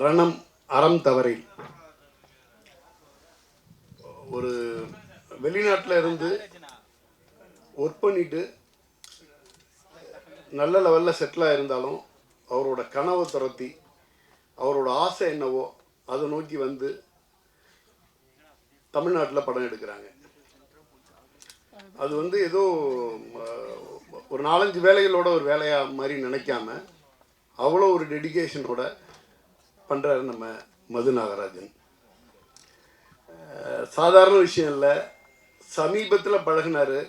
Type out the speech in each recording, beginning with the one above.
ரணம் அறம் தவறை ஒரு வெளிநாட்டில் இருந்து ஒர்க் பண்ணிட்டு நல்ல லெவலில் செட்டில் ஆகிருந்தாலும் அவரோட கனவை துரத்தி அவரோட ஆசை என்னவோ அதை நோக்கி வந்து தமிழ்நாட்டில் படம் எடுக்கிறாங்க. அது வந்து ஏதோ ஒரு 4-5 வேலைகளோட ஒரு வேலையாக மாதிரி நினைக்காம அவ்வளோ ஒரு டெடிகேஷனோட பண்ணுறாரு நம்ம மது நாகராஜன். சாதாரண விஷயம் இல்லை. சமீபத்தில் பழகினார்.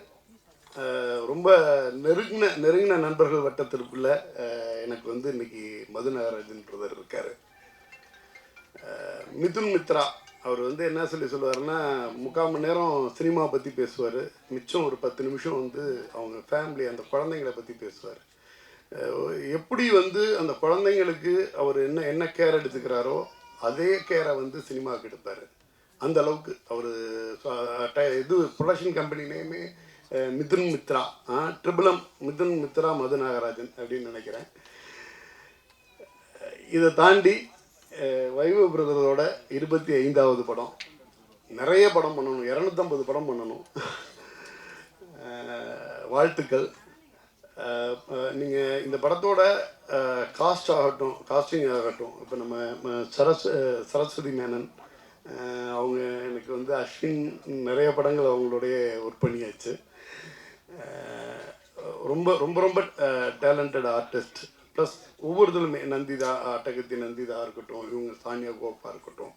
ரொம்ப நெருங்கின நண்பர்கள் வட்டத்திற்குள்ள எனக்கு வந்து இன்னைக்கு மது நாகராஜன் பிரதர் இருக்கார். மிதுன் மித்ரா அவர் வந்து என்ன சொல்லுவார்னா 3/4 மணி நேரம் சினிமா பற்றி பேசுவார், மிச்சம் ஒரு 10 நிமிஷம் வந்து அவங்க ஃபேமிலி அந்த குழந்தைங்களை பற்றி பேசுவார். எப்படி வந்து அந்த குழந்தைங்களுக்கு அவர் என்ன கேர் எடுத்துக்கிறாரோ அதே கேரை வந்து சினிமாவுக்கு எடுப்பார். அந்த அளவுக்கு அவர் இது ப்ரொடக்ஷன் கம்பெனி நேமே மிதுன் மித்ரா, ட்ரிபிளம் மிதுன் மித்ரா மது நாகராஜன் அப்படின்னு நினைக்கிறேன். இதை தாண்டி வைபவ் பிரதரோட 25வது படம். நிறைய படம் பண்ணணும், 250 படம் பண்ணணும். வாழ்த்துக்கள். நீங்கள் இந்த படத்தோட காஸ்டிங் ஆகட்டும், இப்போ நம்ம சரஸ்வதி மேனன் அவங்க எனக்கு வந்து அஸ்வின் நிறைய படங்கள் அவங்களுடைய ஒர்க் பண்ணியாச்சு. ரொம்ப ரொம்ப ரொம்ப டேலண்டட் ஆர்டிஸ்ட். ப்ளஸ் ஒவ்வொருத்தருமே நந்திதா, அட்டகத்தி நந்திதா இருக்கட்டும், இவங்க சானியா கோப்பா இருக்கட்டும்,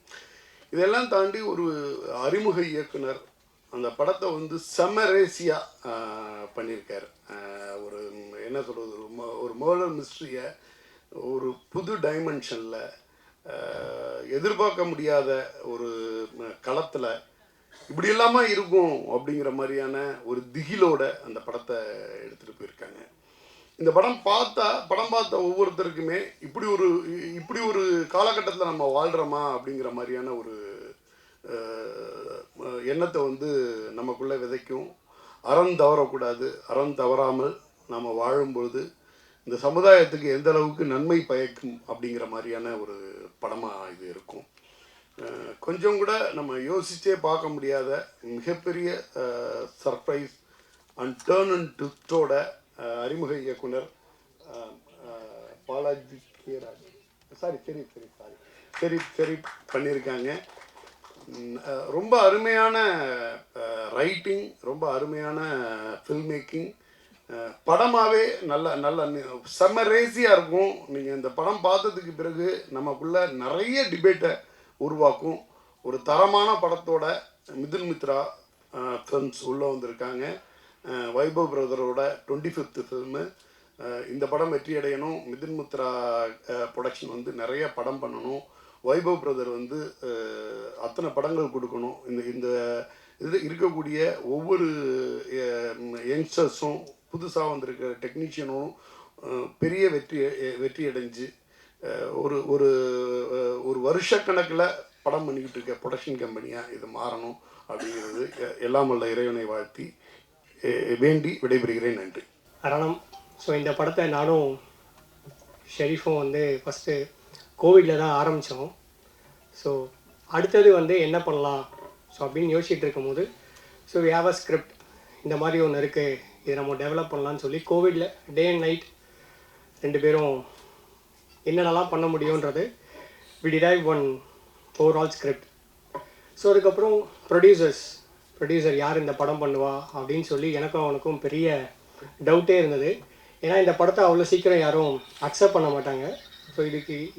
இதெல்லாம் தாண்டி ஒரு அறிமுக இயக்குனர் அந்த படத்தை வந்து செமரேசியாக பண்ணியிருக்கார். ஒரு என்ன சொல்கிறது, ஒரு மர்டர் மிஸ்ட்ரியை ஒரு புது டைமென்ஷனில் எதிர்பார்க்க முடியாத ஒரு களத்தில் இப்படி இல்லாமல் இருக்கும் அப்படிங்கிற மாதிரியான ஒரு திகிலோட அந்த படத்தை எடுத்துகிட்டு போயிருக்காங்க. இந்த படம் பார்த்த ஒவ்வொருத்தருக்குமே இப்படி ஒரு காலகட்டத்தில் நம்ம வாழ்கிறோமா அப்படிங்கிற மாதிரியான ஒரு எண்ணத்தை வந்து நமக்குள்ளே விதைக்கும். அறம் தவறக்கூடாது, அறம் தவறாமல் நம்ம வாழும்பொழுது இந்த சமுதாயத்துக்கு எந்த அளவுக்கு நன்மை பயக்கும் அப்படிங்கிற மாதிரியான ஒரு படமாக இது இருக்கும். கொஞ்சம் கூட நம்ம யோசிச்சே பார்க்க முடியாத மிகப்பெரிய சர்ப்ரைஸ் அண்ட் டேர்ன் அண்ட் ட்விஸ்டோட அறிமுக இயக்குனர் பாலாஜி கேராஜ் சரி பண்ணியிருக்காங்க. ரொம்ப அருமையான ரைட்டிங், ரொம்ப அருமையான ஃபில்ம் மேக்கிங். படமாகவே நல்ல செம்ம ரேசியாக இருக்கும். நீங்கள் இந்த படம் பார்த்ததுக்கு பிறகு நமக்குள்ளே நிறைய டிபேட்டை உருவாக்கும். ஒரு தரமான படத்தோட மிதுன் மித்ரா ஃபிலிம்ஸ் உள்ளே வந்திருக்காங்க. வைபவ் பிரதரோட 25th ஃபில்மு. இந்த படம் வெற்றி அடையணும். மிதுன் மித்ரா ப்ரொடக்ஷன் வந்து நிறைய படம் பண்ணணும். வைபவ் பிரதர் வந்து அத்தனை படங்கள் கொடுக்கணும். இந்த இது இருக்கக்கூடிய ஒவ்வொரு யங்ஸ்டர்ஸும், புதுசாக வந்திருக்க டெக்னீஷியனும் பெரிய வெற்றி அடைஞ்சு ஒரு ஒரு ஒரு வருஷக்கணக்கில் படம் பண்ணிக்கிட்டு இருக்க ப்ரொடக்ஷன் கம்பெனியாக இது மாறணும் அப்படிங்கிறது எல்லாம் வல்ல இறைவனை வாழ்த்தி வேண்டி விடைபெறுகிறேன். நன்றி. ரணம். ஸோ இந்த படத்தை நானும் ஷெரீஃபும் வந்து ஃபஸ்ட்டு கோவிடில் தான் ஆரம்பித்தோம். ஸோ அடுத்தது வந்து என்ன பண்ணலாம் ஸோ அப்படின்னு யோசிச்சுட்டு இருக்கும்போது, so we have a script, இந்த மாதிரி ஒன்று இருக்குது, இதை நம்ம டெவலப் பண்ணலான்னு சொல்லி கோவிடில் டே அண்ட் நைட் 2 பேரும் என்னென்னலாம் பண்ண முடியுன்றது we drive one overall script. So அதுக்கப்புறம் ப்ரொடியூசர் யார் இந்த படம் பண்ணுவா அப்படின்னு சொல்லி எனக்கும் அவனுக்கும் பெரிய டவுட்டே இருந்தது. ஏன்னா இந்த படத்தை அவ்வளோ சீக்கிரம் யாரும் அக்செப்ட் பண்ண மாட்டாங்க. ஸோ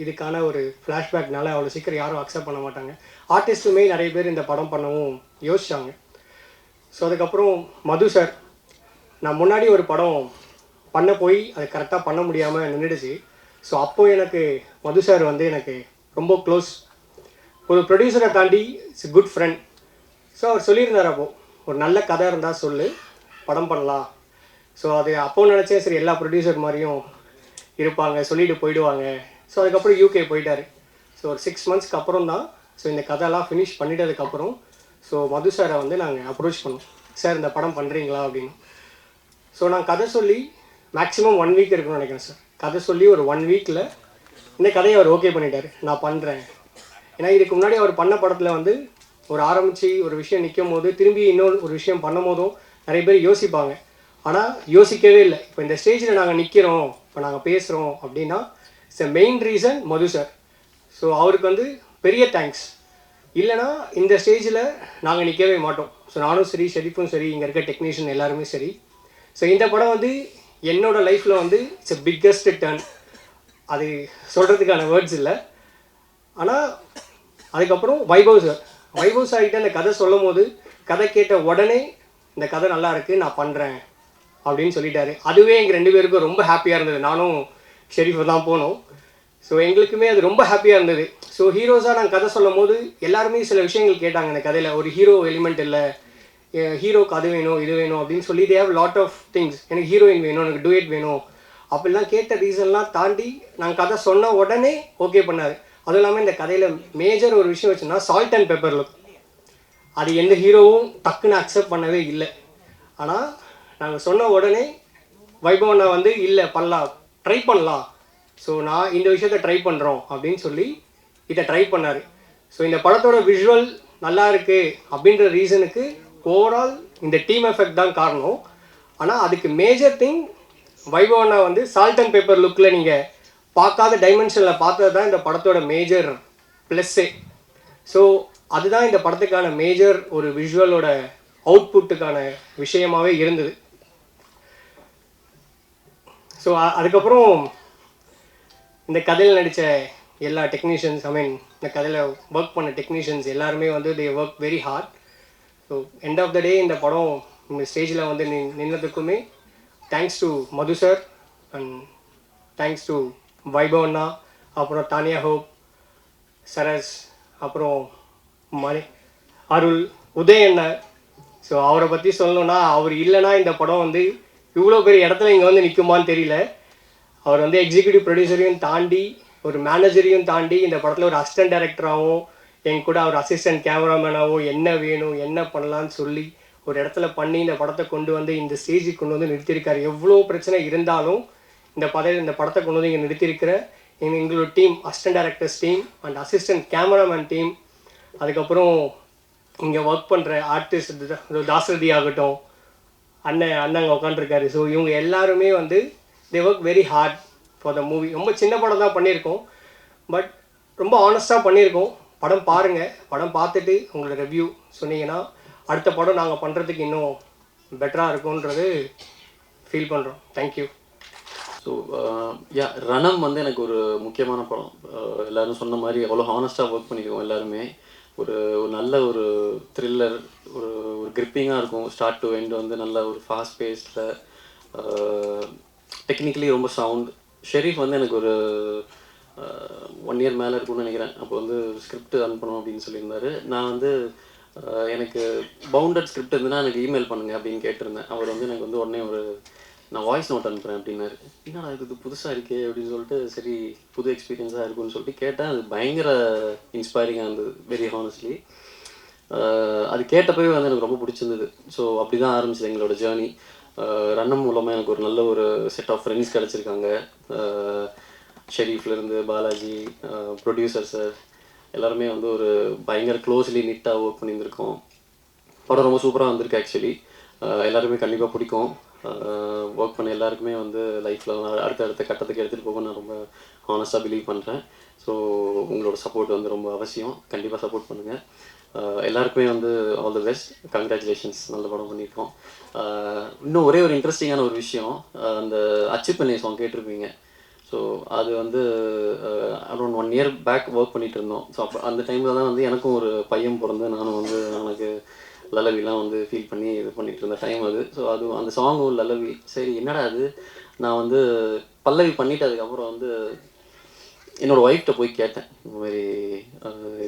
இதுக்கான ஒரு ஃப்ளாஷ்பேக்னால அவ்வளோ சீக்கிரம் யாரும் அக்செப்ட் பண்ண மாட்டாங்க. ஆர்டிஸ்ட்டுமே நிறைய பேர் இந்த படம் பண்ணவும் யோசிச்சாங்க. ஸோ அதுக்கப்புறம் மது சார், நான் முன்னாடி ஒரு படம் பண்ண போய் அது கரெக்டாக பண்ண முடியாமல் நின்றுடுச்சு. ஸோ அப்போது எனக்கு மது சார் வந்து எனக்கு ரொம்ப க்ளோஸ். ஒரு ப்ரொடியூசரை தாண்டி இட்ஸ் குட் ஃப்ரெண்ட். ஸோ அவர் சொல்லியிருந்தார், அப்போது ஒரு நல்ல கதை இருந்தால் சொல்லு, படம் பண்ணலாம். ஸோ அது அப்போ நினச்சேன், சரி எல்லா ப்ரொடியூசர் மாதிரியும் இருப்பாங்க, சொல்லிட்டு போயிடுவாங்க. ஸோ அதுக்கப்புறம் யூகே போயிட்டார். ஸோ ஒரு 6 monthsக்கு அப்புறம் தான் ஸோ இந்த கதையெல்லாம் ஃபினிஷ் பண்ணிட்டதுக்கப்புறம் ஸோ மது சாரை வந்து நாங்கள் அப்ரோச் பண்ணோம், சார் இந்த படம் பண்ணுறீங்களா அப்படின்னு. ஸோ நான் கதை சொல்லி மேக்ஸிமம் 1 week இருக்குன்னு நினைக்கிறேன் சார். கதை சொல்லி ஒரு 1 weekல இந்த கதையை அவர் ஓகே பண்ணிட்டார், நான் பண்ணுறேன். ஏன்னா இதுக்கு முன்னாடி அவர் பண்ண படத்தில் வந்து ஒரு ஆரம்பித்து ஒரு விஷயம் நிற்கும் போது திரும்பி இன்னொரு ஒரு விஷயம் பண்ணும் போதும் நிறைய பேர் யோசிப்பாங்க. ஆனால் யோசிக்கவே இல்லை. இப்போ இந்த ஸ்டேஜில் நாங்கள் நிற்கிறோம், இப்போ நாங்கள் பேசுகிறோம் அப்படின்னா it's a main reason Madhu sir. So அவருக்கு வந்து பெரிய தேங்க்ஸ். இல்லைனா இந்த ஸ்டேஜில் நாங்கள் நிற்கவே மாட்டோம். ஸோ நானும் சரி, ஷெரீஃபும் சரி, இங்கே இருக்க டெக்னீஷியன் எல்லாருமே சரி. ஸோ இந்த படம் வந்து என்னோடய லைஃப்பில் வந்து இட்ஸ் எ பிக்கஸ்ட் டர்ன். அது சொல்கிறதுக்கான வேர்ட்ஸ் இல்லை. ஆனால் அதுக்கப்புறம் வைபவ் சார்கிட்ட அந்த கதை சொல்லும் போது கதை கேட்ட உடனே இந்த கதை நல்லா இருக்குது, நான் பண்ணுறேன் அப்படின்னு சொல்லிட்டாரு. அதுவே எங்கள் 2 பேருக்கும் ரொம்ப ஹாப்பியாக இருந்தது. நானும் ஷெரீஃபை தான் போனோம். ஸோ எங்களுக்குமே அது ரொம்ப ஹாப்பியாக இருந்தது. ஸோ ஹீரோஸாக நாங்கள் கதை சொல்லும் போது எல்லாருமே சில விஷயங்கள் கேட்டாங்க. இந்த கதையில் ஒரு ஹீரோ எலிமெண்ட் இல்லை, ஹீரோக்கு அது வேணும் இது வேணும் அப்படின்னு சொல்லி they have lot of things. எனக்கு ஹீரோயின் வேணும், எனக்கு டூயட் வேணும் அப்படிலாம் கேட்ட ரீசன்லாம் தாண்டி நாங்கள் கதை சொன்ன உடனே ஓகே பண்ணார். அதுவும் இல்லாமல் இந்த கதையில் மேஜர் ஒரு விஷயம் வச்சுன்னா சால்ட் அண்ட் பெப்பர் லுக். அது எந்த ஹீரோவும் டக்குன்னு அக்செப்ட் பண்ணவே இல்லை. ஆனால் நாங்கள் சொன்ன உடனே வைபவனை வந்து இல்லை பண்ணலாம், ட்ரை பண்ணலாம், ஸோ நான் இந்த விஷயத்த ட்ரை பண்ணுறோம் அப்படின்னு சொல்லி இதை ட்ரை பண்ணார். ஸோ இந்த படத்தோட விஷுவல் நல்லா இருக்குது அப்படின்ற ரீசனுக்கு ஓவரால் இந்த டீம் எஃபெக்ட் தான் காரணம். ஆனால் அதுக்கு மேஜர் திங் வைபவனை வந்து சால்ட் அண்ட் பேப்பர் லுக்கில் நீங்கள் பார்க்காத டைமென்ஷனில் பார்த்தது தான் இந்த படத்தோட மேஜர் ப்ளஸ்ஸே. ஸோ அதுதான் இந்த படத்துக்கான மேஜர் ஒரு விஷுவலோட அவுட்புட்டுக்கான விஷயமாகவே இருந்தது. ஸோ அதுக்கப்புறம் இந்த கதையில் நடித்த எல்லா டெக்னீஷியன்ஸ், இந்த கதையில் ஒர்க் பண்ண டெக்னீஷியன்ஸ் எல்லாருமே வந்து they work very hard. So end of the day இந்த படம் இந்த ஸ்டேஜில் வந்து நின்னதுக்குமே thanks to Madhu sir and thanks to Vaibhav அண்ணா, அப்புறம் தானியா ஹோப், சரஸ், அப்புறம் அருள், உதய் அண்ணன். ஸோ அவரை பற்றி சொல்லணுன்னா அவர் இல்லைன்னா இந்த படம் வந்து இவ்வளோ பெரிய இடத்துல இங்கே வந்து நிற்குமான்னு தெரியல. அவர் வந்து எக்ஸிக்யூட்டிவ் ப்ரொடியூசரையும் தாண்டி ஒரு மேனேஜரையும் தாண்டி இந்த படத்தில் ஒரு அசிஸ்டன்ட் டைரக்டராகவும் என் கூட அவர் அசிஸ்டன்ட் கேமராமேனாகவும் என்ன வேணும் என்ன பண்ணலான்னு சொல்லி ஒரு இடத்துல பண்ணி இந்த படத்தை கொண்டு வந்து இந்த ஸ்டேஜுக்கு கொண்டு வந்து நிறுத்தியிருக்காரு. எவ்வளோ பிரச்சனை இருந்தாலும் இந்த படத்தை கொண்டு வந்து இங்கே நிறுத்தியிருக்கிற எங்களோட team, assistant directors team and assistant cameraman team, அதுக்கப்புறம் இங்கே ஒர்க் பண்ணுற ஆர்டிஸ்ட் தாசரதி ஆகட்டும், அண்ணங்க உட்காந்துருக்காரு. ஸோ இவங்க எல்லாருமே வந்து they work very hard for the movie. ரொம்ப சின்ன படம் தான் பண்ணியிருக்கோம், பட் ரொம்ப ஆனஸ்ட்டாக பண்ணியிருக்கோம். படம் பாருங்கள், படம் பார்த்துட்டு உங்களோட ரிவ்யூ சொன்னீங்கன்னா அடுத்த படம் நாங்கள் பண்ணுறதுக்கு இன்னும் பெட்டராக இருக்கும்ன்றது ஃபீல் பண்ணுறோம். தேங்க்யூ. ஸோ ரணம் வந்து எனக்கு ஒரு முக்கியமான படம். எல்லோரும் சொன்ன மாதிரி அவ்வளோ ஹானஸ்ட்டாக ஒர்க் பண்ணியிருக்கோம் எல்லாருமே. ஒரு நல்ல ஒரு த்ரில்லர், ஒரு கிரிப்பிங்காக இருக்கும். ஸ்டார்ட் டு எண்ட் வந்து நல்ல ஒரு ஃபாஸ்ட் பேஸில், டெக்னிக்கலி ரொம்ப சவுண்ட். ஷெரீஃப் வந்து எனக்கு ஒரு 1 இயர் மேலே இருக்கும்னு நினைக்கிறேன். அப்போ வந்து ஸ்கிரிப்ட் அனுப்பணும் அப்படின்னு சொல்லியிருந்தாரு. நான் வந்து எனக்கு பவுண்டட் ஸ்கிரிப்ட் இருந்துன்னா எனக்கு இமெயில் பண்ணுங்கள் அப்படின்னு கேட்டிருந்தேன். அவர் வந்து எனக்கு வந்து உடனே நான் வாய்ஸ் நோட் அனுப்புகிறேன் அப்படின்னாரு. என்னடா இது புதுசாக இருக்கே அப்படின்னு சொல்லிட்டு, சரி புது எக்ஸ்பீரியன்ஸாக இருக்குன்னு சொல்லிட்டு கேட்டேன். அது பயங்கர இன்ஸ்பைரிங்காக இருந்தது, வெரி ஹானஸ்ட்லி. அது கேட்டப்பவே வந்து எனக்கு ரொம்ப பிடிச்சிருந்தது. ஸோ அப்படி தான் ஆரம்பிச்சது எங்களோட ஜேர்னி. ரன்னம் மூலமாக எனக்கு ஒரு நல்ல ஒரு செட் ஆஃப் ஃப்ரெண்ட்ஸ் கிடச்சிருக்காங்க. ஷெரீஃப்லேருந்து பாலாஜி, ப்ரொடியூசர் சார், எல்லாருமே வந்து ஒரு பயங்கர க்ளோஸ்லி நீட்டாக ஒர்க் பண்ணியிருந்திருக்கோம். படம் ரொம்ப சூப்பராக வந்திருக்கு. ஆக்சுவலி எல்லாருமே கண்டிப்பாக பிடிக்கும். ஒர்க் பண்ண எல்லாருக்குமே வந்து லைஃப்பில் அடுத்த கட்டத்துக்கு எடுத்துகிட்டு போக நான் ரொம்ப ஹானஸ்ட்டாக பிலீவ் பண்ணுறேன். ஸோ உங்களோட சப்போர்ட் வந்து ரொம்ப அவசியம். கண்டிப்பாக சப்போர்ட் பண்ணுங்கள். எல்லாருக்குமே வந்து ஆல் தி பெஸ்ட். கங்க்ராச்சுலேஷன்ஸ், நல்ல படம் பண்ணியிருக்கோம். இன்னும் ஒரே ஒரு இன்ட்ரெஸ்டிங்கான ஒரு விஷயம், அந்த அச்சுப்பண்ணை சாங் கேட்டிருப்பீங்க. ஸோ அது வந்து அரௌண்ட் 1 இயர் பேக் ஒர்க் பண்ணிகிட்டு இருந்தோம். ஸோ அப்போ அந்த டைமில் தான் வந்து எனக்கும் ஒரு பையன் பிறந்து நானும் வந்து எனக்கு லலவிலாம் வந்து ஃபீல் பண்ணி இது பண்ணிகிட்டு இருந்த டைம் அது. ஸோ அது அந்த சாங்கும் லலவி, சரி என்னடா அது, நான் வந்து பல்லவி பண்ணிவிட்டு அதுக்கப்புறம் வந்து என்னோடய ஒய்ஃப்கிட்ட போய் கேட்டேன். இந்த மாதிரி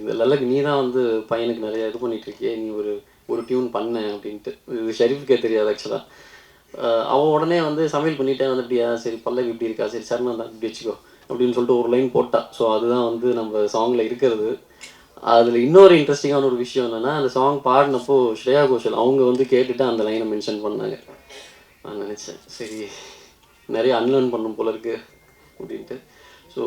இந்த லலவி நீ தான் வந்து பையனுக்கு நிறைய இது பண்ணிகிட்ருக்கியே, நீ ஒரு டியூன் பண்ண அப்படின்ட்டு. இது ஷெரீஃப்கே தெரியாது ஆக்சுவலாக. அவன் உடனே வந்து சமையல் பண்ணிட்டேன் வந்து, அப்படியா சரி பல்லவி இப்படி இருக்கா, சரி சரணா தான் இப்படி வச்சுக்கோ அப்படின்னு சொல்லிட்டு ஒரு லைன் போட்டான். ஸோ அதுதான் வந்து நம்ம சாங்கில் இருக்கிறது. அதில் இன்னொரு இன்ட்ரெஸ்டிங்கான ஒரு விஷயம் என்னென்னா, அந்த சாங் பாடினப்போ ஸ்ரேயா கோஷல் அவங்க வந்து கேட்டுட்டு அந்த லைனை மென்ஷன் பண்ணாங்க. நான் நினச்சேன் சரி நிறைய அன்லேர்ன் பண்ணும் போல இருக்குது அப்படின்ட்டு. ஸோ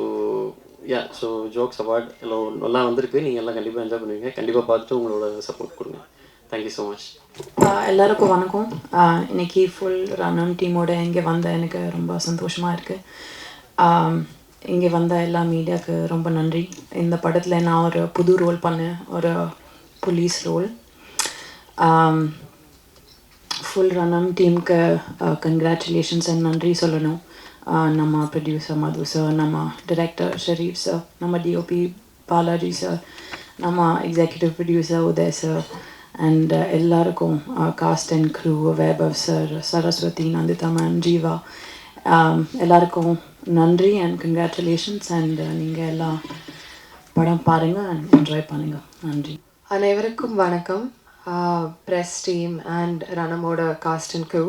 ஸோ ஜோக்ஸ் அவார்ட் எல்லாம் நல்லா வந்திருக்கு. நீங்கள் எல்லாம் கண்டிப்பாக என்ஜாய் பண்ணுவீங்க. கண்டிப்பாக பார்த்துட்டு உங்களோட சப்போர்ட் கொடுங்க. Thank you so much. எல்லாருக்கும் வணக்கம். இன்னைக்கு ஃபுல் ரனம் டீமோட இங்கே வந்த எனக்கு ரொம்ப சந்தோஷமாக இருக்குது. இங்கே வந்த எல்லா மீடியாவுக்கு ரொம்ப நன்றி. இந்த படத்தில் நான் ஒரு புது ரோல் பண்ணேன், ஒரு போலீஸ் ரோல். ஃபுல் ரனம் டீமுக்கு கங்க்ராச்சுலேஷன்ஸ் அண்ட் நன்றி சொல்லணும். நம்ம ப்ரொடியூசர் மது சார், நம்ம டைரக்டர் ஷரீஃப் சார், நம்ம டிஓபி பாலாஜி சார், நம்ம executive producer Uday sir and எல்லாருக்கும் cast and crew, Vaibhav sir, Saraswathi, Nandita ma'am, Jiiva, எல்லாருக்கும் நன்றி அண்ட் கங்க்ராச்சுலேஷன்ஸ். அண்ட் நீங்கள் எல்லாம் படம் பாருங்கள் அண்ட் என்ஜாய் பண்ணுங்கள். நன்றி. அனைவருக்கும் வணக்கம். ப்ரெஸ் டீம் அண்ட் ரனமோட காஸ்ட் அண்ட் க்ரூ.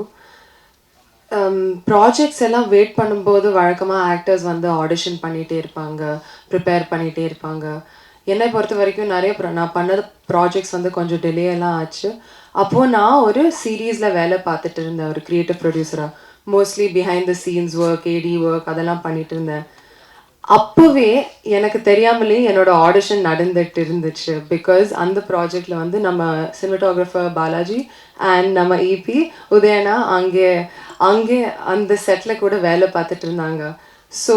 ப்ராஜெக்ட்ஸ் எல்லாம் வெயிட் பண்ணும்போது வழக்கமாக ஆக்டர்ஸ் வந்து ஆடிஷன் பண்ணிகிட்டே இருப்பாங்க, ப்ரிப்பேர் பண்ணிகிட்டே இருப்பாங்க. என்னை பொறுத்த வரைக்கும் நிறைய நான் பண்ண ப்ராஜெக்ட்ஸ் வந்து கொஞ்சம் டிலே எல்லாம் ஆச்சு. அப்போது நான் ஒரு சீரீஸில் வேலை பார்த்துட்டு இருந்தேன், ஒரு க்ரியேட்டிவ் ப்ரொடியூசராக. Mostly behind the scenes work, AD work அதெல்லாம் பண்ணிட்டு இருந்தேன். அப்போவே எனக்கு தெரியாமலே என்னோட ஆடிஷன் நடந்துட்டு இருந்துச்சு. பிகாஸ் அந்த ப்ராஜெக்டில் வந்து நம்ம சினிமாட்டோகிராஃபர் பாலாஜி அண்ட் நம்ம இபி உதயனா அங்கே அந்த செட்டில் கூட வேலை பார்த்துட்டு இருந்தாங்க. So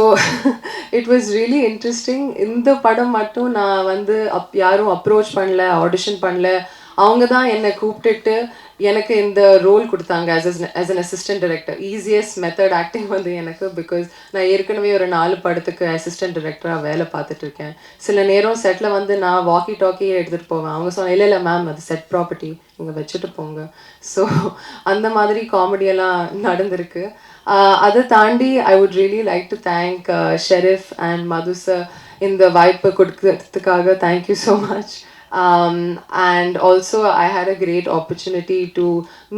it was really interesting. இந்த படம் மட்டும் நான் வந்து யாரும் அப்ரோச் பண்ணல, ஆடிஷன் பண்ணல. அவங்க தான் என்னை கூப்பிட்டுட்டு எனக்கு இந்த ரோல் கொடுத்தாங்க as an assistant director. Easiest method acting வந்து எனக்கு. பிகாஸ் நான் ஏற்கனவே ஒரு 4 படத்துக்கு அசிஸ்டன்ட் டைரக்டராக வேலை பார்த்துட்டு இருக்கேன். சில நேரம் செட்டில் வந்து நான் வாக்கி டாக்கியே எடுத்துகிட்டு போவேன். அவங்க சொன்ன இல்லை மேம் அது செட் ப்ராப்பர்ட்டி, இங்கே வச்சுட்டு போங்க. ஸோ அந்த மாதிரி காமெடியெல்லாம் நடந்திருக்கு. அதை தாண்டி I would really like to thank Sherif and Madhu sir இந்த வாய்ப்பு கொடுக்கறதுக்காக. Thank you so much. And also I had a great opportunity to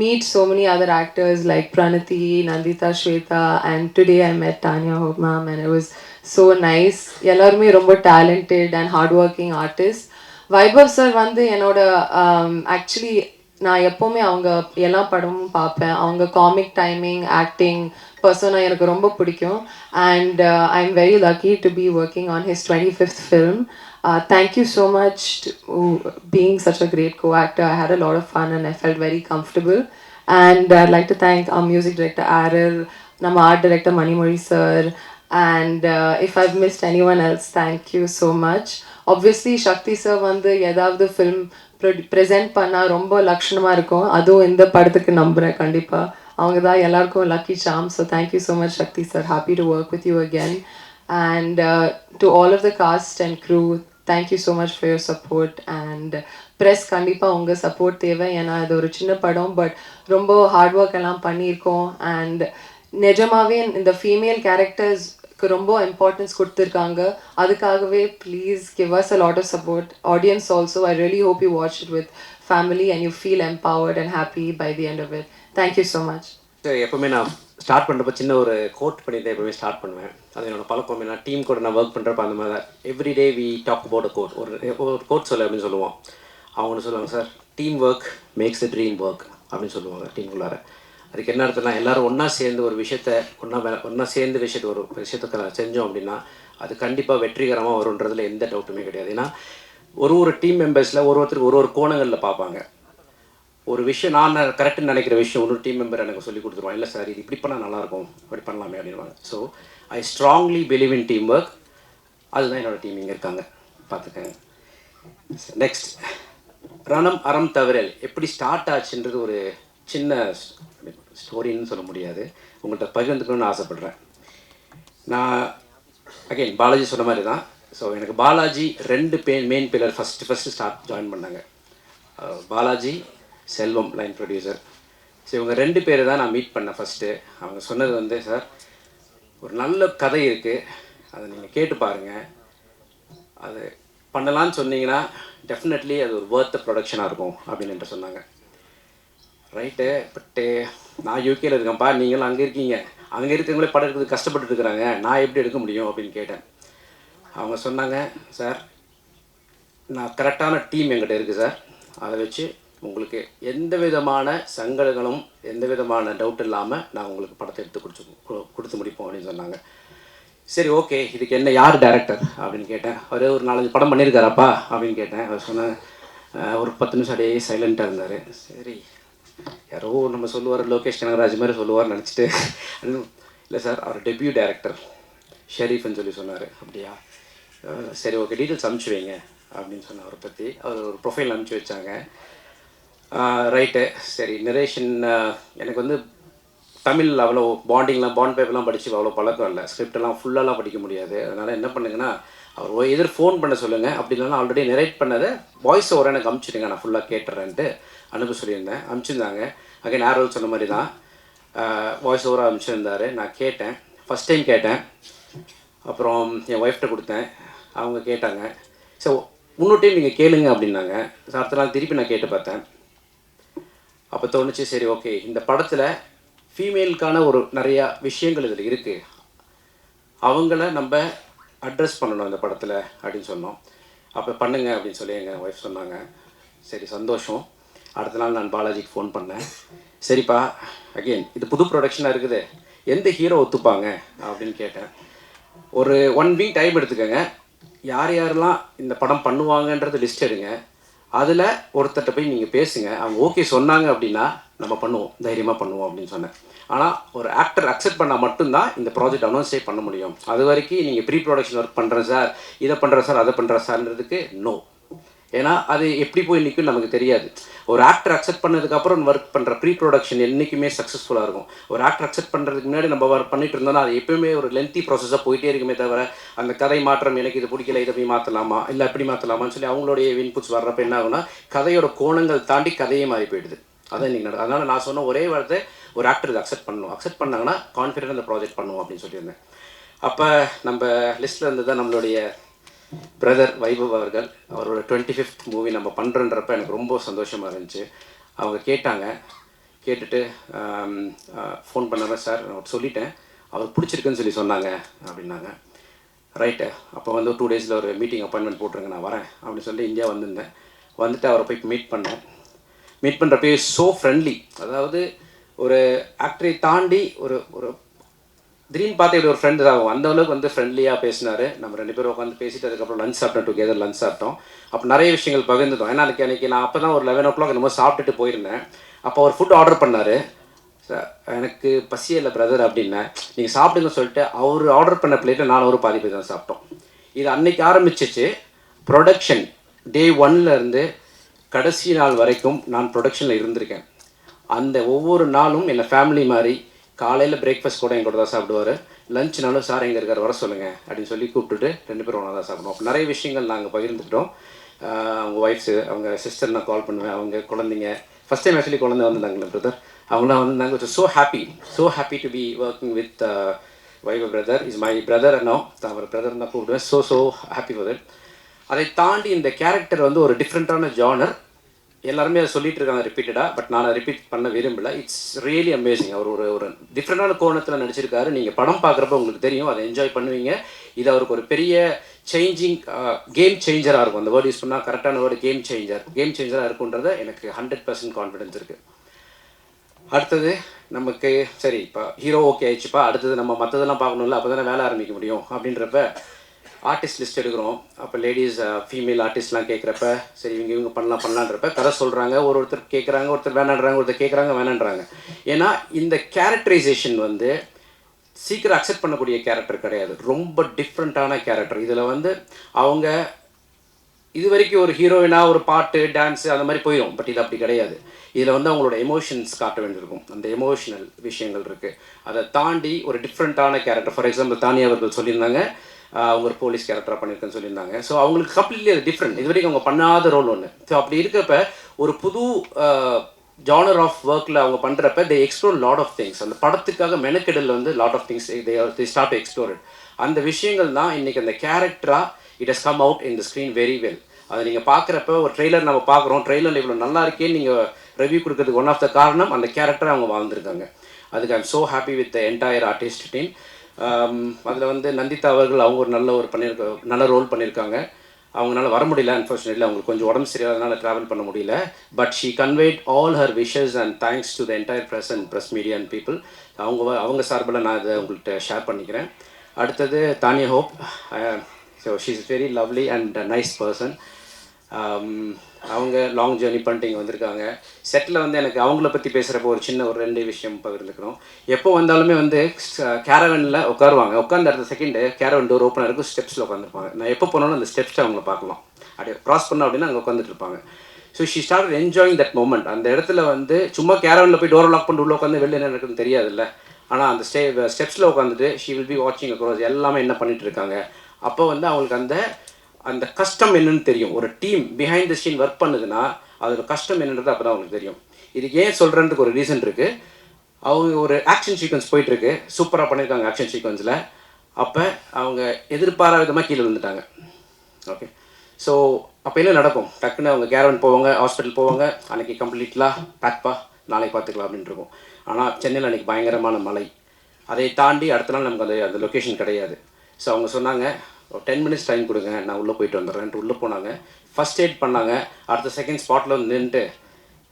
meet so many other actors like Pranati, Nandita, Shweta, and today I met Tanya Hope ma'am and it was so nice. எல்லாருமே ரொம்ப talented and hardworking artists. Vaibhav sir வந்து என்னோட actually நான் எப்போவுமே அவங்க எல்லா படமும் பார்ப்பேன். அவங்க காமிக் டைமிங், ஆக்டிங், பர்சனாக எனக்கு ரொம்ப பிடிக்கும். And I am very lucky to be working on his 25th film. Thank you so much to being such a great co-actor. I had a lot of fun and I felt very comfortable. And I'd like to thank our music director Aril, nama art director Manimori sir, and if I've missed anyone else, thank you so much. Obviously Shakti sir வந்து ஏதாவது film present பண்ணா ரொம்ப லட்சணமா இருக்கும். அதுவும் இந்த படத்துக்கு நம்புறேன் கண்டிப்பா. அவங்க தான் எல்லாருக்கும் lucky charm. So thank you so much Shakti sir. Happy to work with you again. And to all of the cast and crew, thank you so much for your support. And press கண்டிப்பா உங்க support தேவை. ஏன்னா இது ஒரு சின்ன படம் but ரொம்ப hard work எல்லாம் பண்ணியிருக்கோம். அண்ட் நிஜமாவே இந்த ஃபீமேல் கேரக்டர்ஸ்க்கு ரொம்ப இம்பார்ட்டன்ஸ் கொடுத்துருக்காங்க. அதுக்காகவே please give us a lot of support. Audience also, I really hope you watch it with family and you feel empowered and happy by the end of it. Thank you so much. எப்போவுமே நான் start பண்ணுறப்ப சின்ன ஒரு code பண்ணி தான் எப்போவுமே start பண்ணுவேன். அது என்னோட பழக்கம். நான் டீம் கூட நான் ஒர்க் பண்ணுறப்ப அந்த மாதிரி தான் everyday we talk about a quote. ஒரு கோட் சொல்ல அப்படின்னு சொல்லுவோம். அவங்க ஒன்று சொல்லுவாங்க, sir team work makes the dream work அப்படின்னு சொல்லுவாங்க டீமுக்குள்ளார. அதுக்கு என்ன அர்த்தம்னா எல்லோரும் ஒன்றா சேர்ந்து ஒரு விஷயத்தை ஒன்றா சேர்ந்து ஒரு விஷயத்தை செஞ்சோம் அப்படின்னா அது கண்டிப்பாக வெற்றிகரமாக வருன்றதுல எந்த டவுட்டுமே கிடையாது. ஏன்னா ஒரு டீம் மெம்பர்ஸில் ஒருத்தருக்கு ஒரு கோணங்களில் பார்ப்பாங்க. ஒரு விஷயம் நான் கரெக்டுன்னு நினைக்கிற விஷயம் ஒரு டீம் மெம்பர் எனக்கு சொல்லி கொடுத்துருவான். இல்லை சார் இது இப்படி பண்ணால் நல்லாயிருக்கும், அப்படி பண்ணலாமே அப்படின்வாங்க. So I strongly believe in team work. அதுதான் என்னோடய டீம் இங்கே இருக்காங்க, பார்த்துக்கங்க. நெக்ஸ்ட், ரணம் அறம் தவிரல் எப்படி ஸ்டார்ட் ஆச்சுன்றது ஒரு சின்ன ஸ்டோரின்னு சொல்ல முடியாது, உங்கள்கிட்ட பகிர்ந்துக்கணும்னு ஆசைப்பட்றேன். நான் அகெயின் பாலாஜி சொன்ன மாதிரி தான். ஸோ எனக்கு Balaji 2 main pillar first join பண்ணாங்க. பாலாஜி, செல்வம் லைன் ப்ரொடியூசர். ஸோ இவங்க 2 பேர் தான் நான் மீட் பண்ணேன் ஃபஸ்ட்டு. அவங்க சொன்னது வந்து, சார் ஒரு நல்ல கதை இருக்குது, அதை நீங்கள் கேட்டு பாருங்கள், அது பண்ணலான்னு சொன்னீங்கன்னா டெஃபினெட்லி அது ஒரு ஒர்த் ப்ரொடக்ஷனாக இருக்கும் அப்படின்னு என்கிட்ட சொன்னாங்க. ரைட்டு, பட்டு நான் யூகேயில் இருக்கேன்ப்பா, நீங்களும் அங்கே இருக்கீங்க, அங்கே இருக்கிறவங்களே படம் எடுக்கிறது கஷ்டப்பட்டு இருக்கிறாங்க, நான் எப்படி எடுக்க முடியும் அப்படின்னு கேட்டேன். அவங்க சொன்னாங்க, சார் நான் கரெக்டான டீம் என்கிட்ட இருக்குது சார், அதை வச்சு உங்களுக்கு எந்த விதமான சங்கடங்களும் எந்த விதமான டவுட் இல்லாமல் நான் உங்களுக்கு படத்தை எடுத்து கொடுத்து முடிப்போம் அப்படின்னு சொன்னாங்க. சரி ஓகே, இதுக்கு என்ன யார் டேரக்டர் அப்படின்னு கேட்டேன். அவர் ஒரு 4-5 படம் பண்ணியிருக்காராப்பா அப்படின்னு கேட்டேன். அவர் சொன்ன ஒரு 10 நிமிஷம் அப்படியே சைலண்ட்டாக இருந்தார். சரி யாரோ நம்ம சொல்லுவார், லோகேஷ் கனகராஜ் மாதிரி சொல்லுவார் நினச்சிட்டு, இல்லை சார் அவர் டெபியூ டேரக்டர் ஷெரீஃப்னு சொல்லி சொன்னார். அப்படியா, சரி ஓகே டீட்டெயில்ஸ் அனுப்பிச்சி வைங்க அப்படின்னு சொன்ன. அவரை பற்றி அவர் ஒரு ப்ரொஃபைல் அனுப்பிச்சி வச்சாங்க. ரைட்டு சரி. நரேஷன் எனக்கு வந்து தமிழ் அவ்வளோ பாண்ட் பேப்பர்லாம் படித்து அவ்வளோ பழக்கம் இல்லை. ஸ்கிரிப்டெல்லாம் ஃபுல்லாலாம் படிக்க முடியாது. அதனால் என்ன பண்ணுங்கன்னா, அவர் எதிர் ஃபோன் பண்ண சொல்லுங்கள், அப்படி இல்லைனா ஆல்ரெடி நரேட் பண்ணதை வாய்ஸ் ஓவரை எனக்கு அனுப்பிச்சிடுங்க, நான் ஃபுல்லாக கேட்டுறேன்ட்டு அனுப்ப சொல்லியிருந்தேன். அனுப்பிச்சிருந்தாங்க. அகைன் ஆரோல் சொன்ன மாதிரி தான் வாய்ஸ் ஓவராக அனுப்பிச்சிருந்தார். நான் கேட்டேன், ஃபஸ்ட் டைம் கேட்டேன். அப்புறம் என் ஒய்ஃப்ட்ட கொடுத்தேன், அவங்க கேட்டாங்க. ஸோ இன்னொரு டைம் நீங்கள் கேளுங்க அப்படின்னாங்க. அடுத்த நாள் திருப்பி நான் கேட்டு பார்த்தேன். அப்போ தோணுச்சு, சரி ஓகே இந்த படத்தில் ஃபீமேலுக்கான ஒரு நிறையா விஷயங்கள் இதில் இருக்குது, அவங்கள நம்ம அட்ரஸ் பண்ணணும் இந்த படத்தில் அப்படின்னு சொன்னோம். அப்போ பண்ணுங்க அப்படின்னு சொல்லி எங்கள் ஒய்ஃப் சொன்னாங்க. சரி சந்தோஷம். அடுத்த நாள் நான் பாலாஜிக்கு ஃபோன் பண்ணேன். சரிப்பா அகெயின் இது புது ப்ரொடக்ஷனாக இருக்குது, எந்த ஹீரோ ஒத்துப்பாங்க அப்படின்னு கேட்டேன். ஒரு 1 வீக் டைம் எடுத்துக்கோங்க, யார் யாரெல்லாம் இந்த படம் பண்ணுவாங்கன்றது லிஸ்ட் எடுங்க, அதில் ஒருத்தர்கிட்ட போய் நீங்கள் பேசுங்க, அவங்க ஓகே சொன்னாங்க அப்படின்னா நம்ம பண்ணுவோம், தைரியமாக பண்ணுவோம் அப்படின்னு சொன்னேன். ஆனால் ஒரு ஆக்டர் அக்செப்ட் பண்ணால் மட்டும்தான் இந்த ப்ராஜெக்ட் அனௌன்ஸே பண்ண முடியும். அது வரைக்கும் நீங்கள் ப்ரீ ப்ரொடக்ஷன் ஒர்க் பண்ணுறேன் சார், இதை பண்ணுறேன் சார், அதை பண்ணுறேன் சார்ன்றதுக்கு நோ. ஏன்னா அது எப்படி போய் நிற்கும் நமக்கு தெரியாது. ஒரு ஆக்டர் அக்செப்ட் பண்ணதுக்கப்புறம் ஒர்க் பண்ணுற ப்ரீ ப்ரொடக்ஷன் என்றைக்குமே சக்ஸஸ்ஃபுல்லாக இருக்கும். ஒரு ஆக்டர் அக்செப்ட் பண்ணுறதுக்கு முன்னாடி நம்ம ஒர்க் பண்ணிட்டு இருந்தோம்னா அது எப்பவுமே ஒரு லென்த்தி ப்ராசஸாக போயிட்டே இருக்குமே தவிர, அந்த கதை மாற்றம் எனக்கு இது பிடிக்கல, இதை போய் மாற்றலாமா இல்லை அப்படி மாற்றலாமான்னு சொல்லி அவங்களுடைய இன்புட்ஸ் வர்றப்ப என்ன ஆகுனா, கதையோட கோணங்கள் தாண்டி கதையே மாறி போயிடுது. அதான் இன்றைக்கி நடக்கும். அதனால் நான் சொன்ன ஒரே வார்த்தை, ஒரு ஆக்டர் இதை அக்செப்ட் பண்ணணும், அக்செப்ட் பண்ணாங்கன்னா கான்ஃபிடென்ட் அந்த ப்ராஜெக்ட் பண்ணுவோம் அப்படின்னு சொல்லியிருந்தேன். அப்போ நம்ம லிஸ்ட்டில் இருந்து தான் நம்மளுடைய பிரதர் வைபவ் அவர்கள், அவரோட 25th மூவி நம்ம பண்ணுறன்றப்ப எனக்கு ரொம்ப சந்தோஷமாக இருந்துச்சு. அவங்க கேட்டாங்க, கேட்டுட்டு ஃபோன் பண்ணாங்க, சார் நான் சொல்லிட்டேன், அவர் பிடிச்சிருக்குன்னு சொல்லி சொன்னாங்க அப்படின்னாங்க. ரைட்டு, அப்போ வந்து 2 டேஸில் ஒரு மீட்டிங் அப்பாயின்மெண்ட் போட்டுருங்க, நான் வரேன் அப்படின்னு சொல்லி இந்தியா வந்திருந்தேன். வந்துட்டு அவரை போய் மீட் பண்ணேன். மீட் பண்ணுறப்பே ஸோ ஃப்ரெண்ட்லி. அதாவது ஒரு ஆக்டரை தாண்டி ஒரு ஒரு திடீர்னு பார்த்து இப்படி ஒரு ஃப்ரெண்டு தான், அந்த அளவுக்கு வந்து ஃப்ரெண்ட்லியாக பேசினார். நம்ம 2 பேரும் உட்காந்து பேசிட்டு அதுக்கப்புறம் லஞ்ச் சாப்பிட்டோம், டுகெதர் லஞ்ச் சாப்பிட்டோம். அப்போ நிறைய விஷயங்கள் பகிர்ந்துட்டோம். ஏன்னா அன்றைக்கி நான் அப்போ தான் ஒரு 11 o'clock என்னமோ சாப்பிட்டுட்டு போயிருந்தேன். அப்போ அவர் ஃபுட் ஆர்டர் பண்ணார். சார் எனக்கு பசியே இல்லை பிரதர் அப்படின்னேன். நீங்கள் சாப்பிடுங்கன்னு சொல்லிட்டு அவர் ஆர்டர் பண்ண பிளேட்டில் நான் ஒரு பாதி பேர் தான் சாப்பிட்டோம். இது அன்னைக்கு ஆரம்பிச்சிச்சு. ப்ரொடக்ஷன் டே 1லேருந்து கடைசி நாள் வரைக்கும் நான் ப்ரொடக்ஷனில் இருந்திருக்கேன். அந்த ஒவ்வொரு நாளும் என்னை ஃபேமிலி மாதிரி, காலையில் பிரேக்ஃபாஸ்ட் கூட என் கூட தான் சாப்பிடுவார், லஞ்ச்னாலும் சார் எங்கே இருக்கார் வர சொல்லுங்கள் அப்படின்னு சொல்லி கூப்பிட்டுட்டு 2 பேரும் ஒன்றா தான் சாப்பிடுவோம். அப்போ நிறைய விஷயங்கள் நாங்கள் பகிர்ந்துக்கிட்டோம். அவங்க ஒய்ஃப்ஸு, அவங்க சிஸ்டர் நான் கால் பண்ணுவேன், அவங்க குழந்தைங்க ஃபஸ்ட் டைம் ஆக்சுவலி குழந்தை வந்திருந்தாங்களே பிரதர், அவங்களாம் வந்திருந்தாங்க. So happy to be working with Vaibhav brother. Is my brother. No அவர் பிரதர் தான் கூப்பிடுவேன். So happy for that. அதை தாண்டி இந்த கேரக்டர் வந்து ஒரு டிஃப்ரெண்ட்டான ஜானர். எல்லாருமே அதை சொல்லிட்டு இருக்காங்க ரிப்பீட்டடாக, பட் நான் அதை ரிப்பீட் பண்ண விரும்பலை. It's really amazing. அவர் ஒரு டிஃப்ரெண்டான கோணத்தில் நடிச்சிருக்காரு. நீங்கள் படம் பார்க்குறப்ப உங்களுக்கு தெரியும், அதை என்ஜாய் பண்ணுவீங்க. இது அவருக்கு ஒரு பெரிய சேஞ்சிங் கேம் சேஞ்சராக இருக்கும். அந்த வேர்டு யூஸ் பண்ணால் கரெக்டான வேர்டு, கேம் சேஞ்சராக இருக்குன்றத எனக்கு 100% கான்ஃபிடென்ஸ் இருக்குது. அடுத்தது நமக்கு சரி இப்போ ஹீரோ ஓகே ஆயிடுச்சுப்பா, அடுத்தது நம்ம மற்றதெல்லாம் பார்க்கணும்ல, அப்போ தானே வேலை ஆரம்பிக்க முடியும் அப்படின்றப்ப ஆர்டிஸ்ட் லிஸ்ட் எடுக்கிறோம். அப்போ லேடிஸ் ஃபீமேல் ஆர்டிஸ்ட்லாம் கேட்குறப்ப சரி இவங்க பண்ணலான்றப்ப கதை சொல்கிறாங்க. ஒருத்தர் கேட்குறாங்க, ஒருத்தர் வேணான்றாங்க, ஒருத்தர் கேட்குறாங்க வேணான்றாங்க. ஏன்னா இந்த கேரக்டரைசேஷன் வந்து சீக்கிரம் அக்செப்ட் பண்ணக்கூடிய கேரக்டர் கிடையாது, ரொம்ப டிஃப்ரெண்ட்டான கேரக்டர். இதில் வந்து அவங்க இது வரைக்கும் ஒரு ஹீரோயினாக ஒரு பாட்டு டான்ஸு அந்த மாதிரி போயிடும், பட் இது அப்படி கிடையாது. இதில் வந்து அவங்களோட எமோஷன்ஸ் காட்ட வேண்டியிருக்கும், அந்த எமோஷனல் விஷயங்கள் இருக்குது. அதை தாண்டி ஒரு டிஃப்ரெண்ட்டான கேரக்டர். ஃபார் எக்ஸாம்பிள் தானியா அவர்கள் சொல்லியிருந்தாங்க, அவங்க ஒரு போலீஸ் கேரக்டராக பண்ணியிருக்கேன்னு சொல்லியிருந்தாங்க. ஸோ அவங்களுக்கு கம்ப்ளீட்லி அது டிஃப்ரெண்ட், இது வரைக்கும் அவங்க பண்ணாத ரோல் ஒன்று. ஸோ அப்படி இருக்கப்ப ஒரு புது ஜானர் ஆஃப் ஒர்க்கில் அவங்க பண்ணுறப்ப they explore lot of things. அந்த படத்துக்காக மெனக்கெடல் வந்து lot of things they start to explore it. அந்த விஷயங்கள் தான் இன்றைக்கி அந்த கேரக்டராக it has come out in the screen very well. அதை நீங்கள் பார்க்குறப்ப ஒரு ட்ரெய்லர் நம்ம பார்க்குறோம், ட்ரெய்லரில் இவ்வளோ நல்லா இருக்கேன்னு நீங்கள் ரிவ்யூ கொடுக்கறதுக்கு ஒன் ஆஃப் த காரணம் அந்த கேரக்டரை அவங்க வாழ்ந்துருக்காங்க. அதுக்கு I'm so happy with the entire artist team. அதில் வந்து நந்திதா அவர்கள் அவங்க ஒரு நல்ல ரோல் பண்ணியிருக்காங்க. அவங்களால வர முடியல, அன்ஃபார்ச்சுனேட்லி அவங்களுக்கு கொஞ்சம் உடம்பு சரியாதனால ட்ராவல் பண்ண முடியல. But she conveyed all her wishes and thanks to the entire press and press media and people. அவங்க சார்பில் நான் இதை உங்கள்கிட்ட ஷேர் பண்ணிக்கிறேன். அடுத்தது Tania hope. So she is very lovely and nice person. அவங்க லாங் ஜேர்னி பண்ணிட்டு இங்கே வந்திருக்காங்க. செட்டில் வந்து எனக்கு அவங்கள பற்றி பேசுகிறப்போ ஒரு சின்ன ஒரு 2 விஷயம் பகிர்ந்துக்கணும். எப்போ வந்தாலுமே வந்து கேரவனில் உட்காருவாங்க. உட்காந்து அடுத்த செகண்டு கேரவன் டோர் ஓப்பனாக இருக்கும், ஸ்டெப்ஸில் உட்காந்துருப்பாங்க. நான் எப்போ போனாலும் அந்த ஸ்டெப்ஸில் அவங்கள பார்க்கலாம். அப்படியே க்ராஸ் பண்ணோம் அப்படின்னா அங்கே உட்காந்துட்டு இருப்பாங்க. So she start enjoying that moment. அந்த இடத்துல வந்து சும்மா கேரவனில் போய் டோரை லாக் பண்ணிட்டு உள்ளே உட்காந்து வெளில என்ன நடக்குதுன்னு தெரியாதுல்ல. ஆனால் அந்த ஸ்டெப்ஸில் உட்காந்துட்டு ஷீ வில் பி வாட்சிங் அக்ராஸ் எல்லாமே என்ன பண்ணிட்டு இருக்காங்க. அப்போ வந்து அவங்களுக்கு அந்த கஷ்டம் என்னன்னு தெரியும். ஒரு team behind the scene work பண்ணுதுன்னா அதோட கஷ்டம் என்னன்றது அப்போ தான் அவங்களுக்கு தெரியும். இதுக்கு ஏன் சொல்கிறதுக்கு ஒரு ரீசன் இருக்குது. அவங்க ஒரு ஆக்ஷன் சீக்வன்ஸ் போயிட்டுருக்கு, சூப்பராக பண்ணியிருக்காங்க ஆக்ஷன் சீக்வன்ஸில். அப்போ அவங்க எதிர்பாராத விதமாக கீழே விழுந்துட்டாங்க. ஓகே, ஸோ அப்போ என்ன நடக்கும்? டக்குன்னு அவங்க கேரவன் போவாங்க, ஹாஸ்பிட்டல் போவாங்க, அன்றைக்கி கம்ப்ளீட்லாக பேக்பா நாளைக்கு பார்த்துக்கலாம் அப்படின்ட்டு இருக்கும். ஆனால் சென்னையில் அன்றைக்கி பயங்கரமான மழை. அதை தாண்டி அடுத்த நாள் நமக்கு அந்த லொக்கேஷன் கிடையாது. ஸோ அவங்க சொன்னாங்க, ஒரு 10 மினிட்ஸ் டைம் கொடுங்க, நான் உள்ளே போயிட்டு வந்துடுறேன்ட்டு உள்ளே போனாங்க. ஃபஸ்ட் எய்ட் பண்ணாங்க. அடுத்த செகண்ட் ஸ்பாட்டில் வந்து நின்றுட்டு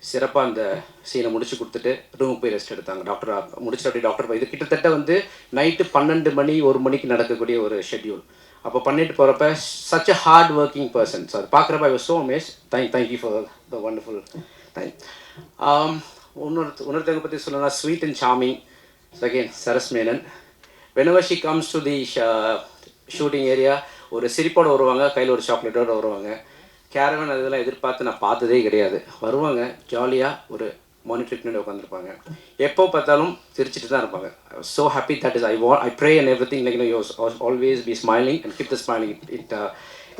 சிறப்பாக அந்த சீனை முடிச்சு கொடுத்துட்டு ரூமுக்கு போய் ரெஸ்ட் எடுத்தாங்க. டாக்டர் முடிச்சுட்டு அப்படி டாக்டர் இது கிட்டத்தட்ட வந்து நைட்டு 12 மணி 1 மணிக்கு நடக்கக்கூடிய ஒரு ஷெட்யூல். அப்போ பண்ணிட்டு போகிறப்ப such a hard working person. So அது பார்க்குறப்ப I was so amaze. Thank you for the wonderful time. இன்னொருத்தவங்க பற்றி சொல்லணும்னா sweet and charming. Again Saras Menon. whenever she comes to the shooting area ஒரு சிரிப்போடு வருவாங்க, கையில் ஒரு சாக்லேட்டோடு வருவாங்க. கேரவன் அதெல்லாம் எதிர்பார்த்து நான் பார்த்ததே கிடையாது. வருவாங்க ஜாலியாக ஒரு மானிட்டருக்கு முன்னாடி உட்காந்துருப்பாங்க. எப்போ பார்த்தாலும் சிரிச்சிட்டு தான் இருப்பாங்க. So happy. That is I pray and everything like you always be smiling and keep the smiling.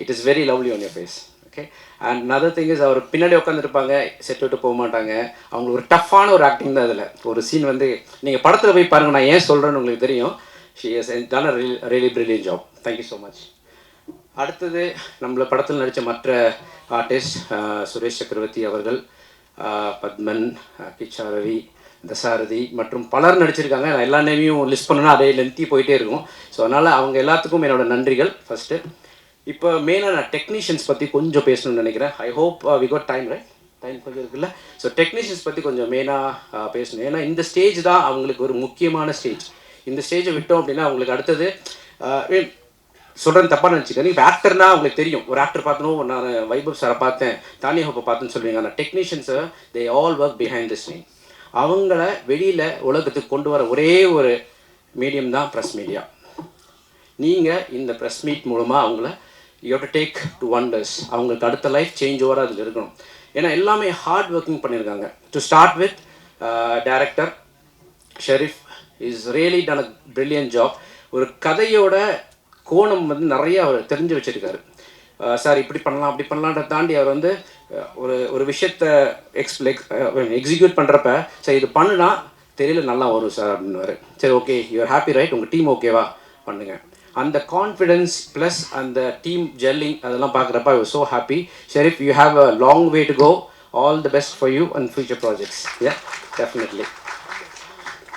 It is very lovely on your face. Okay, and another thing is அவர் பின்னாடி உட்காந்துருப்பாங்க, செட் விட்டு போக மாட்டாங்க. அவங்களுக்கு ஒரு டஃப்பான ஒரு ஆக்டிங் தான் அதில். ஒரு சீன் வந்து நீங்கள் படத்தில் போய் பாருங்கள், நான் ஏன் சொல்கிறேன்னு உங்களுக்கு தெரியும். She has done a really brilliant job. Thank you so much. அடுத்தது நம்மள படத்தில் நடித்த மற்ற ஆர்டிஸ்ட் சுரேஷ் சக்கரவர்த்தி அவர்கள், பத்மன், கிச்சா ரவி, தசாரதி மற்றும் பலர் நடிச்சிருக்காங்க. நான் எல்லா நேமையும் லிஸ்ட் பண்ணணும்னா அதே லென்த்தி போயிட்டே இருக்கும். ஸோ அதனால் அவங்க எல்லாத்துக்கும் என்னோட நன்றிகள் ஃபஸ்ட்டு. இப்போ மெயினாக நான் டெக்னீஷியன்ஸ் பற்றி கொஞ்சம் பேசணும்னு நினைக்கிறேன். I hope we got time, right? Time கொஞ்சம் இருக்குல்ல. ஸோ டெக்னீஷியன்ஸ் பற்றி கொஞ்சம் மெயினாக பேசணும். ஏன்னா இந்த ஸ்டேஜ் தான் அவங்களுக்கு ஒரு முக்கியமான ஸ்டேஜ். இந்த ஸ்டேஜை விட்டோம் அப்படின்னா அவங்களுக்கு அடுத்தது சொல்கிறேன் தப்பாக நினச்சிக்க. இப்போ ஆக்டர்னா அவங்களுக்கு தெரியும். ஒரு ஆக்டர் பார்த்தனும், நான் வைபவ் சாரை பார்த்தேன், தானியா ஹோப்பை பார்த்தேன்னு சொல்லுவீங்க. ஆனால் டெக்னீஷியன்ஸை they all work behind the screen. அவங்கள வெளியில் உலகத்துக்கு கொண்டு வர ஒரே ஒரு மீடியம் தான் ப்ரெஸ் மீடியா. நீங்கள் இந்த ப்ரெஸ் மீட் மூலமாக அவங்கள you have to take to wonders. அவங்களுக்கு அடுத்த லைஃப் சேஞ்ச் ஓவராக அதில் இருக்கணும். ஏன்னா எல்லாமே ஹார்ட் ஒர்க்கிங் பண்ணியிருக்காங்க. To start with director Sharif is really done a brilliant job. ஒரு கதையோட கோணம் வந்து நிறைய அவர் தெரிஞ்சு வச்சுருக்காரு. சார் இப்படி பண்ணலாம் அப்படி பண்ணலான்ற தாண்டி அவர் வந்து ஒரு விஷயத்தை எக்ஸிக்யூட் பண்ணுறப்ப சரி இது பண்ணுனா தெரியல நல்லா வரும் சார் அப்படின்னுவார். சரி ஓகே, யூஆர் ஹாப்பி ரைட், உங்கள் டீம் ஓகேவா பண்ணுங்கள். அந்த கான்ஃபிடென்ஸ் ப்ளஸ் அந்த டீம் ஜெல்லிங் அதெல்லாம் பார்க்குறப்ப I was so happy. Sharif, you have a long way to go. All the best for you and future projects. Yeah, definitely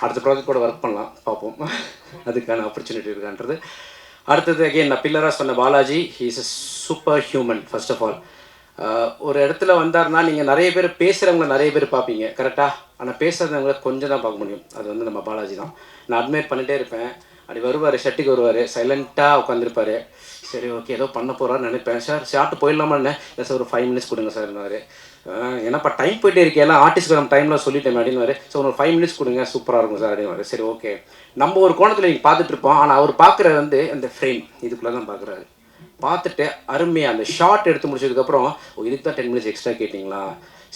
அடுத்த ப்ராஜெக்ட் கூட work பண்ணலாம், பார்ப்போம் அதுக்கான ஆப்பர்ச்சுனிட்டி இருக்கான்றது. அடுத்தது அகெயின் நான் பில்லராக சொன்ன Balaji, he is a super human. First of all ஒரு இடத்துல வந்தார்னா நீங்கள் நிறைய பேர் பேசுகிறவங்கள நிறைய பேர் பார்ப்பீங்க கரெக்டாக, ஆனால் பேசுகிறவங்கள கொஞ்சம் தான் பார்க்க முடியும். அது வந்து நம்ம பாலாஜி தான். நான் அட்மையர் பண்ணிகிட்டே இருப்பேன். அப்படி வருவார், ஷர்ட்டுக்கு வருவார், சைலண்ட்டாக உட்காந்துருப்பார். சரி ஓகே ஏதோ பண்ண போகிறான்னு நினைப்பேன். சார் ஷார்ட்டு போயிடலாமா என்ன? இல்லை சார் ஒரு 5 மினிட்ஸ் கொடுங்க சார்னாரு. ஏன்னாப்பா டைம் போயிட்டே இருக்கே, எல்லாம் ஆர்டிஸ்ட்க்கு நம்ம டைம்லாம் சொல்லிட்டேன் அப்படின்னுவாரு. ஸோ ஒரு 5 மினிட்ஸ் கொடுங்க, சூப்பராக இருக்கும் சார் அப்படின்வாரு. சரி ஓகே, நம்ம ஒரு கோணத்தில் நீங்கள் பார்த்துட்டு இருப்போம். ஆனால் அவர் பார்க்குற வந்து அந்த ஃப்ரேம் இதுக்குள்ளே தான் பார்க்குறாரு. பார்த்துட்டு அருமையாக அந்த ஷார்ட் எடுத்து முடிச்சதுக்கப்புறம் இதுக்கு தான் 10 மினிட்ஸ் எக்ஸ்ட்ரா கேட்டிங்களா,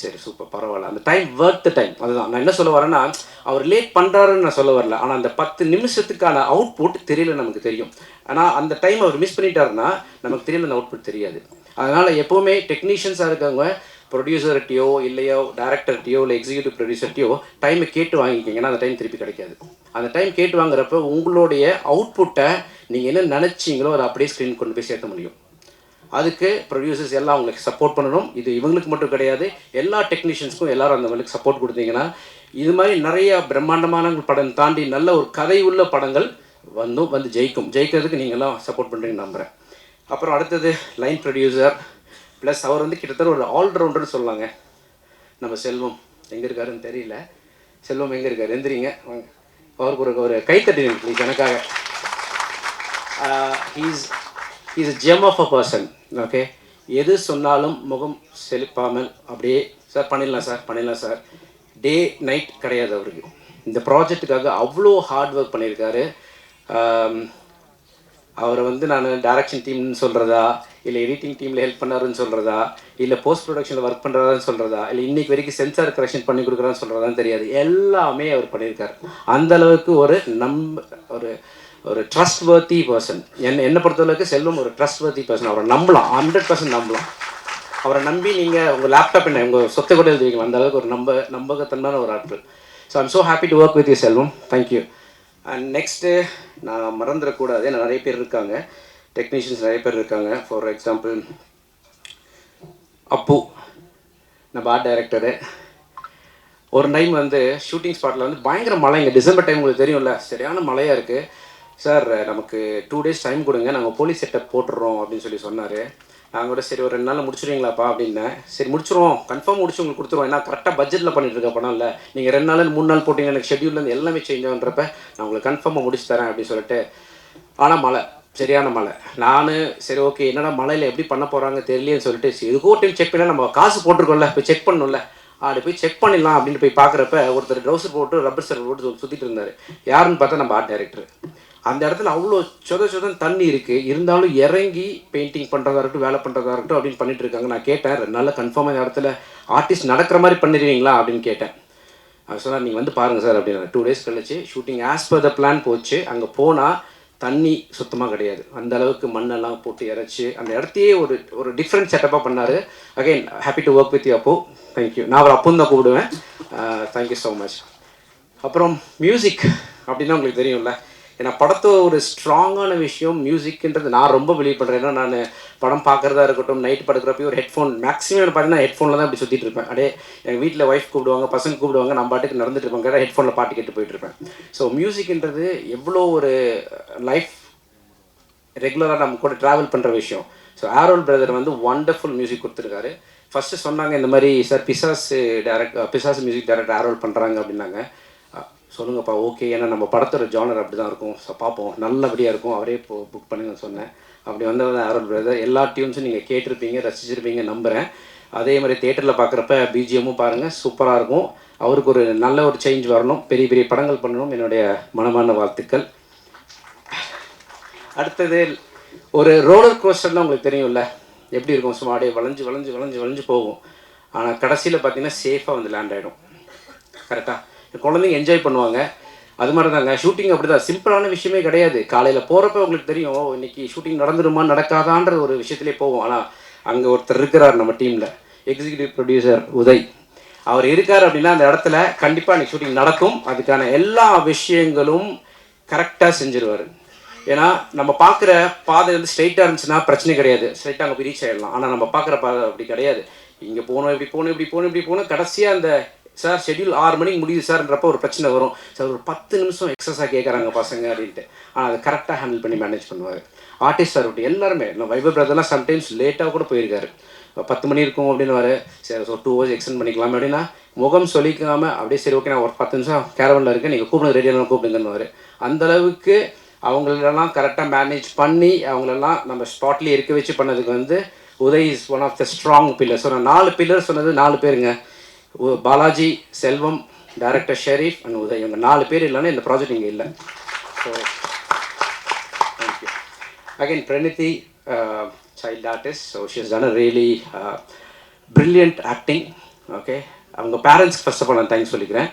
சரி சூப்பர் பரவாயில்ல, அந்த டைம் ஒர்த் த டைம். அதுதான் நான் என்ன சொல்ல வரேன்னா, அவர் லேட் பண்ணுறாருன்னு நான் சொல்ல வரல. ஆனால் அந்த 10 நிமிஷத்துக்கான அவுட்புட் தெரியல, நமக்கு தெரியும். ஆனால் அந்த டைம் அவர் மிஸ் பண்ணிட்டாருன்னா நமக்கு தெரியல, அந்த அவுட்புட் தெரியாது. அதனால் எப்போவுமே டெக்னீஷியன்ஸாக இருக்கவங்க ப்ரொடியூசர்கிட்டையோ இல்லையோ டேரக்டர்கிட்டையோ இல்லை எக்ஸிக்யூட்டிவ் ப்ரொடியூசர்கிட்டையோ டைமை கேட்டு வாங்கிக்கிங்க. ஏன்னா அந்த டைம் திருப்பி கிடைக்காது. அந்த டைம் கேட்டு வாங்குறப்ப உங்களுடைய அவுட்புட்டை நீங்கள் என்ன நினச்சிங்களோ அதை அப்படியே ஸ்க்ரீன் கொண்டு போய் சேர்த்த முடியும். அதுக்கு ப்ரொடியூசர்ஸ் எல்லாம் அவங்களுக்கு சப்போர்ட் பண்ணணும். இது இவங்களுக்கு மட்டும் கிடையாது, எல்லா டெக்னீஷியன்ஸ்க்கும் எல்லோரும் அந்த மாதிரி சப்போர்ட் கொடுத்தீங்கன்னா இது மாதிரி நிறைய பிரம்மாண்டமான படம் தாண்டி நல்ல ஒரு கதை உள்ள படங்கள் வந்து ஜெயிக்கும். ஜெயிக்கிறதுக்கு நீங்கள்லாம் சப்போர்ட் பண்ணுறீங்கன்னு நம்புகிறேன். அப்புறம் அடுத்தது லைன் ப்ரொடியூசர் ப்ளஸ் அவர் வந்து கிட்டத்தட்ட ஒரு ஆல்ரவுண்டர்னு சொல்லலாங்க. நம்ம செல்வம் எங்கே இருக்காருன்னு தெரியல. செல்வம் எங்கே இருக்கார்? எந்திரிங்க வாங்க, அவருக்கு ஒரு கைத்தட்டி ப்ளீஸ் எனக்காக. He's a gem of a person. Okay, எது சொன்னாலும் முகம் செழிப்பாமல் அப்படியே சார் பண்ணிடலாம் சார் டே நைட் கிடையாது அவருக்கு. இந்த ப்ராஜெக்ட்டுக்காக அவ்வளோ ஹார்ட் ஒர்க் பண்ணியிருக்காரு. அவரை வந்து நான் டைரக்ஷன் டீம்னு சொல்கிறதா, இல்லை எடிட்டிங் டீமில் ஹெல்ப் பண்ணாருன்னு சொல்கிறதா, இல்லை போஸ்ட் ப்ரொடக்ஷனில் ஒர்க் பண்ணுறாருன்னு சொல்கிறதா, இல்லை இன்றைக்கி வரைக்கும் சென்சார் கரெக்ஷன் பண்ணி கொடுக்குறான்னு சொல்கிறதான்னு தெரியாது. எல்லாமே அவர் பண்ணியிருக்காரு. அந்தளவுக்கு ஒரு ட்ரஸ்ட் வர்த்தி பர்சன். என்னை பொறுத்தளவுக்கு செல்வம் ஒரு ட்ரஸ்ட் வர்த்தி பர்சன். அவரை நம்பலாம், 100% நம்பலாம். அவரை நம்பி நீங்கள் உங்கள் லேப்டாப் என்ன உங்கள் சொத்தை கூட எழுதிக்கலாம். அந்த அளவுக்கு ஒரு நம்பகத்தன்மையான ஒரு ஆட்கள். So I'm so happy to work with you Selvam. Thank you. And next நான் மறந்துடக்கூடாது, நிறைய பேர் இருக்காங்க, டெக்னீஷியன்ஸ் நிறைய பேர் இருக்காங்க. ஃபார் எக்ஸாம்பிள் அப்பு, நம்ம ஆர்ட் டைரக்டரு. ஒரு டைம் வந்து ஷூட்டிங் ஸ்பாட்டில் வந்து பயங்கர மழை. இங்கே டிசம்பர் டைம் உங்களுக்கு தெரியும்ல, சரியான மழையாக இருக்குது. சார் நமக்கு 2 days டைம் கொடுங்க, நாங்கள் போலீஸ் செட்டப் போட்டுடுறோம் அப்படின்னு சொன்னார். நாங்கள் கூட சரி ஒரு 2 நாளில் முடிச்சுருவீங்களாப்பா அப்படின்னேன். சரி முடிச்சிருவோம், கன்ஃபார்ம் முடிச்சு உங்களுக்கு கொடுத்துருவோம், ஏன்னா கரெக்டாக பட்ஜெட்டில் பண்ணிட்டு இருக்க படம் இல்லை. நீங்கள் 2 நாள் 3 நாள் போட்டிங்க, எனக்கு ஷெட்யூல்லேருந்து எல்லாமே சேஞ்ச் ஆகுன்றப்ப நான் உங்களுக்கு கன்ஃபார்மாக முடிச்சு தரேன் அப்படின்னு சொல்லிட்டு. ஆனால் மழை, சரியான மழை. நான் சரி ஓகே என்னடா மழையில் எப்படி பண்ண போகிறாங்க தெரியலேன்னு சொல்லிட்டு எதுக்கோ டைம் செக் பண்ணால் நம்ம காசு போட்டிருக்கோம்ல, போய் செக் பண்ணணும்ல, அப்படி போய் செக் பண்ணிடலாம் அப்படின்னு போய் பார்க்குறப்ப ஒருத்தர் ட்ரௌசர் போட்டு ரப்பர் சர்வர் போட்டு சுற்றிட்டு இருந்தார். யாருன்னு பார்த்தா நம்ம ஆர்ட் டைரக்டர். அந்த இடத்துல அவ்வளோ சொதன் தண்ணி இருக்குது, இருந்தாலும் இறங்கி பெயிண்டிங் பண்ணுறதா இருக்கட்டும், வேலை பண்ணுறதா இருக்கட்டும் அப்படின்னு பண்ணிட்டு இருக்காங்க. நான் கேட்டேன், 2 நாளில் கன்ஃபார்மாக இந்த இடத்துல ஆர்டிஸ்ட் நடக்கிற மாதிரி பண்ணிடுவீங்களா அப்படின்னு கேட்டேன். அவர் சொன்னால் நீங்கள் வந்து பாருங்கள் சார் அப்படின்னு. 2 days கழிச்சு shooting as per the plan போச்சு. அங்கே போனால் தண்ணி சுத்தமாக கிடையாது. அந்த அளவுக்கு மண்ணெல்லாம் போட்டு இறச்சி அந்த இடத்தையே ஒரு டிஃப்ரெண்ட் செட்டப்பாக பண்ணார். Again happy to work with you அப்போ. தேங்க்யூ. நான் அவர் அப்புன்னு தான் கூப்பிடுவேன். Thank you so much. அப்புறம் மியூசிக் அப்படின்னா உங்களுக்கு தெரியும்ல, ஏன்னா படத்தை ஒரு ஸ்ட்ராங்கான விஷயம் மியூசிக்ன்றது நான் ரொம்ப பிலீவ் பண்ணுறேன். ஏன்னா நான் படம் பார்க்குறதா இருக்கட்டும், நைட் படுக்கிறப்ப ஒரு ஹெட்ஃபோன் மேக்ஸிமம் பார்த்தீங்கன்னா ஹெட்ஃபோனில் தான் இப்படி சுற்றிட்டு இருப்பேன். அப்படியே எங்கள் வீட்டில் ஒய்ஃப் கூப்பிடுவாங்க, பசங்க கூப்பிடுவாங்க, நம்ம பாட்டுக்கு நடந்துட்டு இருப்பாங்க, கேட்டால் ஹெட்ஃபோனில் பாட்டு கேட்டு போயிட்டுருப்பேன். ஸோ மியூசிக்ன்றது எவ்வளோ ஒரு லைஃப் ரெகுலராக நம்ம கூட ட்ராவல் பண்ணுற விஷயம். ஸோ ஆரோல் பிரதர் வந்து ஒண்டர்ஃபுல் மியூசிக் கொடுத்துருக்காரு. ஃபஸ்ட்டு சொன்னாங்க இந்த மாதிரி சார் பிசாஸ் மியூசிக் டைரக்டர் ஆரோல் பண்ணுறாங்க அப்படின்னாங்க. சொல்லுங்கப்பா ஓகே, ஏன்னா நம்ம படத்தோட ஜானர் அப்படி தான் இருக்கும், ஸோ பார்ப்போம் நல்லபடியாக இருக்கும், அவரே இப்போ புக் பண்ணுங்கன்னு சொன்னேன். அப்படி வந்தவங்க ஆரோல் பிரதர். எல்லா டியூன்ஸும் நீங்கள் கேட்டிருப்பீங்க, ரசிச்சிருப்பீங்க நம்புகிறேன். அதே மாதிரி தேட்டரில் பார்க்குறப்ப பிஜிஎம்மும் பாருங்கள், சூப்பராக இருக்கும். அவருக்கு ஒரு நல்ல ஒரு சேஞ்ச் வரணும், பெரிய பெரிய படங்கள் பண்ணணும், என்னுடைய மனமான வாழ்த்துக்கள். அடுத்தது ஒரு ரோலர் கோஸ்டர்லாம் உங்களுக்கு தெரியும்ல, எப்படி இருக்கும், சும்மா அப்படியே வளைஞ்சு வளைஞ்சு வளைஞ்சு வளைஞ்சு போகும். ஆனால் கடைசியில் பார்த்தீங்கன்னா சேஃபாக வந்து லேண்ட் ஆகிடும். கரெக்டாக குழந்தைங்க என்ஜாய் பண்ணுவாங்க. அது மாதிரி தாங்க ஷூட்டிங் அப்படி தான், சிம்பிளான விஷயமே கிடையாது. காலையில் போகிறப்ப உங்களுக்கு தெரியும் இன்றைக்கி ஷூட்டிங் நடந்துருமா நடக்காதான்ற ஒரு விஷயத்துலேயே போகும். ஆனால் அங்கே ஒருத்தர் இருக்கிறார் நம்ம டீமில், எக்ஸிக்யூட்டிவ் ப்ரொடியூசர் உதய். அவர் இருக்கார் அப்படின்னா அந்த இடத்துல கண்டிப்பாக அன்றைக்கி ஷூட்டிங் நடக்கும். அதுக்கான எல்லா விஷயங்களும் கரெக்டாக செஞ்சுருவார். ஏன்னா நம்ம பார்க்குற பாதை வந்து ஸ்ட்ரைட்டாக இருந்துச்சுன்னா பிரச்சனை கிடையாது, ஸ்ட்ரைட்டாக அங்கே போய் ரீச் ஆகிடலாம். ஆனால் நம்ம பார்க்குற பாதை அப்படி கிடையாது. இங்கே போகணும், இப்படி போகணும், இப்படி போகணும், இப்படி போகணும், கடைசியாக அந்த சார் ஷெட்யூல் 6 மணிக்கு முடியுது சார்ன்றப்போ ஒரு பிரச்சனை வரும். சார் ஒரு 10 நிமிஷம் எக்ஸஸாக கேட்குறாங்க பசங்க அப்படின்ட்டு. ஆனால் அதை கரெக்டாக ஹேண்டில் பண்ணி மேனேஜ் பண்ணுவார். ஆர்டிஸ்டாக இருக்கட்டும் எல்லாருமே. நான் வைபவ் பிரதர்லாம் சம்டைம்ஸ் லேட்டாக கூட போயிருக்காரு. 10 மணி இருக்கும் அப்படின்னு வர, சரி ஒரு 2 hours எக்ஸ்டெண்ட் பண்ணிக்கலாம் அப்படின்னா முகம் சொல்லிக்காமல் அப்படியே சரி ஓகே நான் ஒரு 10 நிமிஷம் கேரவனில் இருக்கேன், நீங்கள் கூப்பிடுங்க ரெடியாக கூப்பிடுங்கன்னு. அந்தளவுக்கு அவங்களெல்லாம் கரெக்டாக மேனேஜ் பண்ணி அவங்களெல்லாம் நம்ம ஸ்பாட்லேயே இருக்க வச்சு பண்ணதுக்கு வந்து Uday is one of the strong pillar. So நான் 4 பில்லர் சொன்னது 4 பேருங்க. Balaji, Selvam, director Sharif and Uday. இவங்க 4 பேர் இல்லைன்னா இந்த ப்ராஜெக்ட் இங்கே இல்லை. So thank you. Again Praniti, child artist. So she has done a really brilliant acting. Okay, அவங்க பேரண்ட்ஸ்க்கு ஃபர்ஸ்ட் ஆஃப் ஆல் நான் தேங்க்ஸ் சொல்லிக்கிறேன்.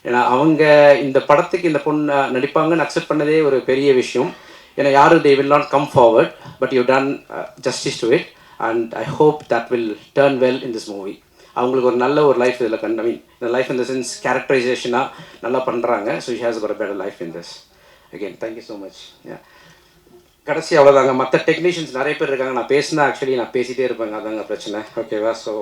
ஏன்னா அவங்க இந்த படத்துக்கு இந்த பொண்ணு நடிப்பாங்கன்னு அக்செப்ட் பண்ணதே ஒரு பெரிய விஷயம். ஏன்னா யாரும் they will not come forward, but you done justice to it and I hope that will turn well in this movie. அவங்களுக்கு ஒரு நல்ல ஒரு லைஃப் இதில் ஐ மீன் இந்த லைஃப் இந்த சென்ஸ் கேரக்டரைசேஷனாக நல்லா பண்ணுறாங்க. So she has got a better life in this. Again, thank you so much. கடைசி அவ்வளோதாங்க. மற்ற டெக்னீஷியன்ஸ் நிறைய பேர் இருக்காங்க. நான் பேசினா ஆக்சுவலி நான் பேசிகிட்டே இருப்பேங்க, அதாங்க பிரச்சனை. ஓகேவா? ஸோ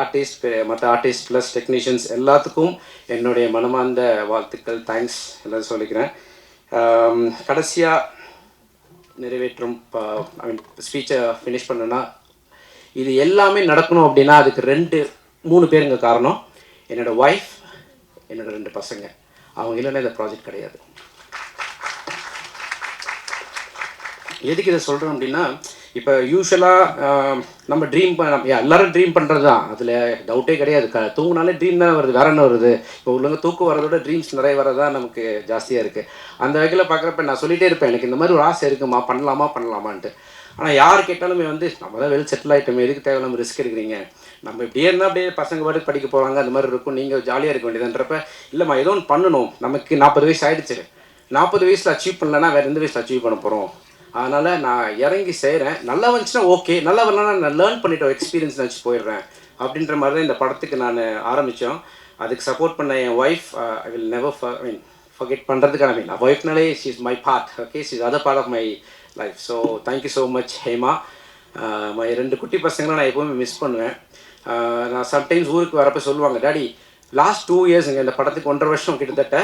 ஆர்டிஸ்ட், மற்ற ஆர்டிஸ்ட் ப்ளஸ் டெக்னீஷியன்ஸ் எல்லாத்துக்கும் என்னுடைய மனமார்ந்த வாழ்த்துக்கள், தேங்க்ஸ் எல்லாம் சொல்லிக்கிறேன். கடைசியாக நிறைவேற்றும் ஐ மீன் ஸ்பீச்சை ஃபினிஷ் பண்ணுன்னா, இது எல்லாமே நடக்கணும் அப்படின்னா அதுக்கு 2-3 பேருங்க காரணம். என்னோடய ஒய்ஃப், என்னோடய 2 பசங்க. அவங்க இல்லைன்னா இந்த ப்ராஜெக்ட் கிடையாது. எதுக்கு இதை சொல்கிறேன் அப்படின்னா, இப்போ யூஸ்வலாக நம்ம ட்ரீம் எல்லோரும் ட்ரீம் பண்ணுறது தான், அதில் டவுட்டே கிடையாது. தூங்கினாலே ட்ரீம் தானே வருது, வேற என்ன வருது? இப்போ உள்ளவங்க தூக்கம் வரதோட ட்ரீம்ஸ் நிறைய வரதான் நமக்கு ஜாஸ்தியாக இருக்குது. அந்த வகையில் பார்க்குறப்ப நான் சொல்லிகிட்டே இருப்பேன், எனக்கு இந்த மாதிரி ஒரு ஆசை இருக்குமா, பண்ணலாமான்ட்டு. ஆனால் யார் கேட்டாலுமே வந்து நம்ம தான் வெல் செட்டில் ஆகிட்டோமே, எதுக்கு தேவையில்லாமல் ரிஸ்க் எடுக்கிறீங்க, நம்ம இப்படியே இருந்தால் அப்படியே பசங்க பாட்டு படிக்க போகிறாங்க, அந்த மாதிரி இருக்கும், நீங்கள் ஜாலியாக இருக்க வேண்டியதுன்றப்ப, இல்லைம்மா ஏதோ ஒன்று பண்ணணும், நமக்கு 40 வயசு ஆகிடுச்சு, 40 வயசில் அச்சீவ் பண்ணலன்னா வேறு எந்த வயசில் அச்சீவ் பண்ண போகிறோம். அதனால் நான் இறங்கி செய்கிறேன், நல்லா வந்துச்சுன்னா ஓகே, நல்லா வரலன்னா நான் லேர்ன் பண்ணிவிட்டோம், எக்ஸ்பீரியன்ஸ் நினச்சி போயிடுறேன் அப்படின்ற மாதிரி தான் இந்த படத்துக்கு நான் ஆரம்பித்தோம். அதுக்கு சப்போர்ட் பண்ண என் wife, I will never forget பண்ணுறதுக்கான ஒய்ஃப்னாலே she is my part, okay, she is other part of my life. So thank you so much Hema. My 2 குட்டி பசங்களாம் நான் எப்போவுமே மிஸ் பண்ணுவேன். நான் சம்டைம்ஸ் ஊருக்கு வரப்போ சொல்லுவாங்க, டாடி லாஸ்ட் 2 இயர்ஸுங்க, இந்த படத்துக்கு 1.5 வருஷம் கிட்டத்தட்ட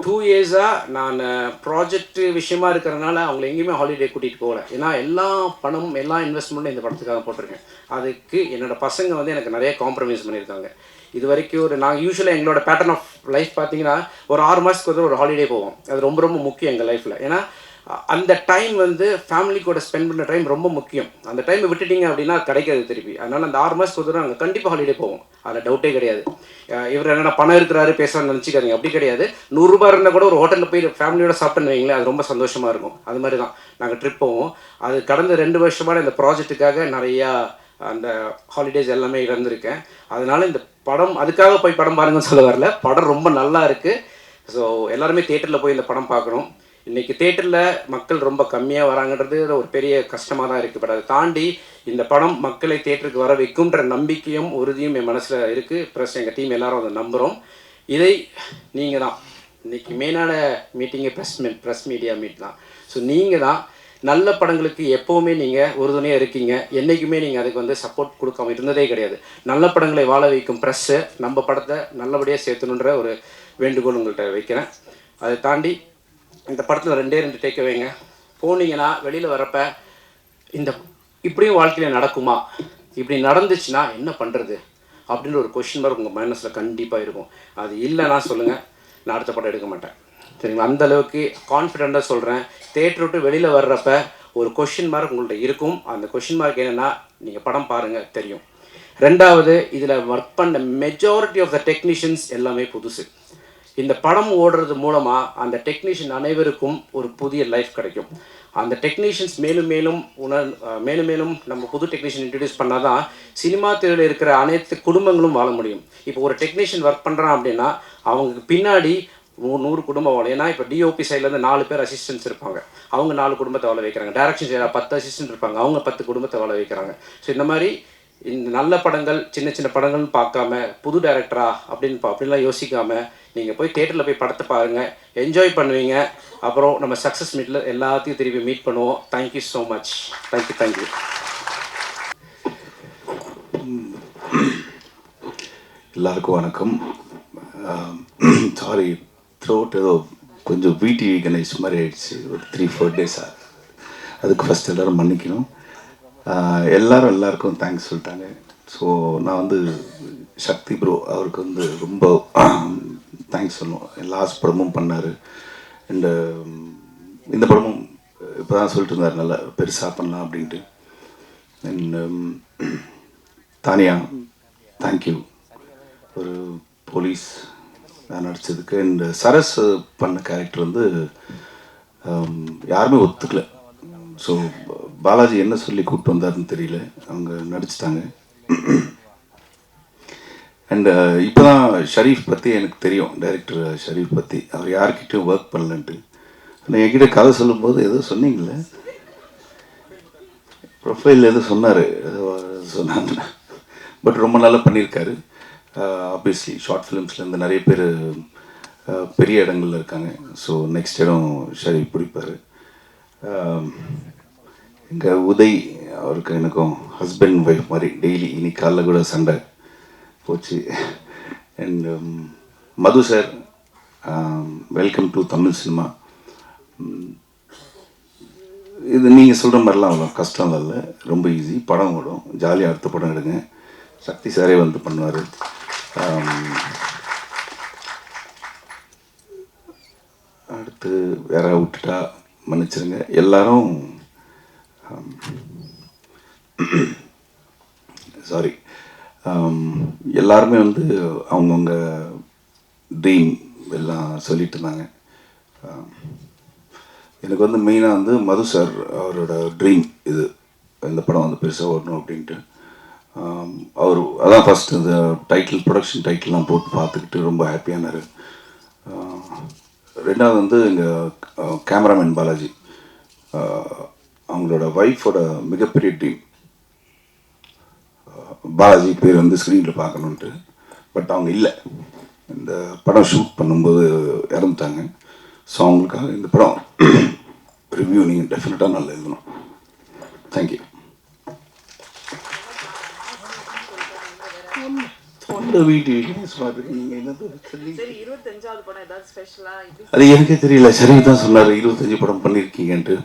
2 இயர்ஸாக நான் ப்ராஜெக்ட் விஷயமா இருக்கிறதுனால அவங்கள எங்கேயுமே ஹாலிடே கூட்டிகிட்டு போகல. ஏன்னா எல்லா பணமும் எல்லா இன்வெஸ்ட்மெண்ட்டும் இந்த படத்துக்காக போட்டிருக்கேன். அதுக்கு என்னோடய பசங்க வந்து எனக்கு நிறைய காம்ப்ரமைஸ் பண்ணியிருக்காங்க. இது வரைக்கும் நாங்கள் யூஸ்வலாக எங்களோட பேட்டர்ன் ஆஃப் லைஃப் பார்த்தீங்கன்னா ஒரு 6 மாதத்துக்கு ஒரு ஹாலிடே போவோம். அது ரொம்ப ரொம்ப முக்கியம் எங்கள் லைஃப்பில். ஏன்னா அந்த டைம் வந்து ஃபேமிலி கூட ஸ்பெண்ட் பண்ணுற டைம் ரொம்ப முக்கியம். அந்த டைமை விட்டுட்டிங்க அப்படின்னா கிடைக்காது திருப்பி. அதனால் அந்த 6 மாதத்துக்கு நாங்கள் கண்டிப்பாக ஹாலிடே போவோம், அதில் டவுட்டே கிடையாது. இவர் என்னென்ன பணம் இருக்கிறாரு பேசுகிறான்னு நினச்சிக்காதீங்க, அப்படி கிடையாது. 100 ரூபா இருந்தால் கூட ஒரு ஹோட்டலில் போய் ஃபேமிலியோட சாப்பிட்டுன்னு வைங்களேன், அது ரொம்ப சந்தோஷமாக இருக்கும். அது மாதிரி தான் நாங்கள் ட்ரிப் போவோம். அது கடந்த 2 வருஷமான இந்த ப்ராஜெக்ட்டுக்காக நிறையா அந்த ஹாலிடேஸ் எல்லாமே இழந்திருக்கேன். அதனால் இந்த படம் அதுக்காக போய் படம் பாருங்கன்னு சொல்ல வரல, படம் ரொம்ப நல்லா இருக்குது. ஸோ எல்லாருமே தியேட்டரில் போய் இந்த படம் பார்க்கணும். இன்றைக்கி தேட்டரில் மக்கள் ரொம்ப கம்மியாக வராங்கன்றது ஒரு பெரிய கஷ்டமாக தான் இருக்குது. பட் அதை தாண்டி இந்த படம் மக்களை தேட்டருக்கு வர வைக்கும்ன்ற நம்பிக்கையும் உறுதியும் என் மனசில் இருக்குது. ப்ளஸ் எங்கள் டீம் எல்லோரும் அதை நம்புகிறோம். இதை நீங்கள் தான் இன்றைக்கி மெயினான மீட்டிங்கே ப்ரெஸ் மீடியா மீட் தான். ஸோ நீங்கள் தான் நல்ல படங்களுக்கு எப்போவுமே நீங்கள் உறுதுணையாக இருக்கீங்க. என்றைக்குமே நீங்கள் அதுக்கு வந்து சப்போர்ட் கொடுக்காம இருந்ததே கிடையாது. நல்ல படங்களை வாழ வைக்கும் ப்ரெஸ்ஸு நம்ம படத்தை நல்லபடியாக சேர்த்துணுன்ற ஒரு வேண்டுகோள் உங்கள்கிட்ட வைக்கிறேன். அதை தாண்டி இந்த படத்தில் 2 டேக் அவேங்க. போனீங்கன்னா வெளியில் வரப்போ இந்த இப்படியும் வாழ்க்கையில் நடக்குமா, இப்படி நடந்துச்சுன்னா என்ன பண்ணுறது அப்படின்ற ஒரு கொஷின் மார்க் உங்கள் மனசில் கண்டிப்பாக இருக்கும். அது இல்லைன்னா சொல்லுங்கள், நான் அடுத்த படம் எடுக்க மாட்டேன். சரிங்களா? அந்தளவுக்கு கான்ஃபிடெண்ட்டாக சொல்கிறேன். தேட்டர் விட்டு வெளியில் வர்றப்ப ஒரு கொஷின் மார்க் உங்கள்கிட்ட இருக்கும். அந்த கொஷின் மார்க் என்னென்னா, நீங்கள் படம் பாருங்கள் தெரியும். 2வது, இதில் ஒர்க் பண்ண மெஜாரிட்டி ஆஃப் த டெக்னீஷியன்ஸ் எல்லாமே புதுசு. இந்த படம் ஓடுறது மூலமாக அந்த டெக்னீஷியன் அனைவருக்கும் ஒரு புதிய லைஃப் கிடைக்கும். அந்த டெக்னீஷியன்ஸ் மேலும் மேலும் நம்ம புது டெக்னீஷியன் இன்ட்ரடியூஸ் பண்ணால் தான் சினிமா துறையில் இருக்கிற அனைத்து குடும்பங்களும் வாழ முடியும். இப்போ ஒரு டெக்னீஷியன் ஒர்க் பண்ணுறான் அப்படின்னா அவங்களுக்கு பின்னாடி 100 குடும்பம் வாழும். ஏன்னா இப்போ டிஓபி சைட்லேருந்து 4 பேர் அசிஸ்டன்ஸ் இருப்பாங்க, அவங்க 4 குடும்பத்தை வாழ வைக்கிறாங்க. டைரக்ஷன் சைடாக 10 அசிஸ்டன்ட் இருப்பாங்க, அவங்க 10 குடும்பத்தை வாழ வைக்கிறாங்க. ஸோ இந்த மாதிரி இந்த நல்ல படங்கள் சின்ன படங்கள்னு பார்க்காம புது டைரக்டரா அப்படின்லாம் யோசிக்காமல் நீங்கள் போய் தேட்டரில் போய் படத்தை பாருங்கள், என்ஜாய் பண்ணுவீங்க. அப்புறம் நம்ம சக்ஸஸ் மீட்டில் எல்லாத்தையும் திருப்பி மீட் பண்ணுவோம். Thank you so much. தேங்க்யூ. எல்லாருக்கும் வணக்கம். சாரி, த்ரோட் ஏதோ கொஞ்சம் விடிவி கணேஷ் மாதிரி ஆயிடுச்சு ஒரு 3-4 டேஸாக. அதுக்கு ஃபஸ்ட் எல்லோரும் மன்னிக்கணும். எல்லாருக்கும் தேங்க்ஸ் சொல்லிட்டாங்க. ஸோ நான் வந்து சக்தி ப்ரோ அவருக்கு வந்து ரொம்ப தேங்க்ஸ் சொல்லணும். லாஸ்ட் படமும் பண்ணார், அண்டு இந்த படமும் இப்போ தான் சொல்லிட்டு இருந்தார் நல்லா பெருசாக பண்ணலாம் அப்படின்ட்டு. அண்ட் தானியா தேங்க்யூ, ஒரு போலீஸ் நான் நடித்ததுக்கு. அண்ட் சரஸ் பண்ண கேரக்டர் வந்து யாருமே ஒத்துக்கல. ஸோ பாலாஜி என்ன சொல்லி கூப்பிட்டு வந்தாருன்னு தெரியல, அவங்க நடிச்சிட்டாங்க. அண்ட் இப்போ தான் ஷரீஃப் பற்றி எனக்கு தெரியும், டைரக்டர் ஷரீஃப் பற்றி. அவர் யார்கிட்டையும் ஒர்க் பண்ணலன்ட்டு. ஆனால் என்கிட்ட கதை சொல்லும்போது ஏதோ சொன்னீங்களே, ப்ரொஃபைல் எதோ சொன்னார், சொன்னாங்க. பட் ரொம்ப நல்லா பண்ணியிருக்காரு. ஆப்வியஸ்லி ஷார்ட் ஃபிலிம்ஸ்லேருந்து நிறைய பேர் பெரிய இடங்கள்ல இருக்காங்க. ஸோ நெக்ஸ்ட் இடம் ஷரீஃப் பிடிப்பார். எங்கள் உதய் அவருக்கு எனக்கும் ஹஸ்பண்ட் ஒய்ஃப் மாதிரி டெய்லி, இன்னைக்கு காலைல கூட சண்டை போச்சு. And Madhu sir, welcome to Tamil cinema. இது நீங்கள் சொல்கிற மாதிரிலாம் அவ்வளோ கஷ்டம் இல்லை, ரொம்ப ஈஸி. படம் ஓடும், ஜாலியாக அடுத்த படம் எடுங்க. சக்தி சாரே வந்து பண்ணுவார். அடுத்து வேற விட்டுட்டா மன்னிச்சிருங்க. எல்லாரும் சாரி, எல்லாருமே வந்து அவங்கவுங்க ட்ரீம் எல்லாம் சொல்லிட்டு இருந்தாங்க. எனக்கு வந்து மெயினாக வந்து மது சார் அவரோட ட்ரீம் இது, இந்த படம் வந்து பெருசாக ஓடணும் அப்படின்ட்டு. அவர் அதான் ஃபஸ்ட்டு இந்த டைட்டில், ப்ரொடக்ஷன் டைட்டில்லாம் போட்டு பார்த்துக்கிட்டு ரொம்ப ஹாப்பியானார். ரெண்டாவது வந்து எங்கள் கேமராமேன் பாலாஜி, அவங்களோட ஒய்ஃபோட மிகப்பெரிய ட்ரீம் பாலாஜி பேர் வந்து ஸ்க்ரீனில் பார்க்கணுன்ட்டு. பட் அவங்க இல்லை, இந்த படம் ஷூட் பண்ணும்போது இறந்துட்டாங்க. ஸோ அவங்களுக்காக இந்த படம் ரிவ்யூ நீங்கள் டெஃபினட்டாக நல்லா எழுதணும். தேங்க்யூ. அது எனக்கே தெரியல, சரி தான் சொன்னார் 25 படம் பண்ணியிருக்கீங்கன்ட்டு.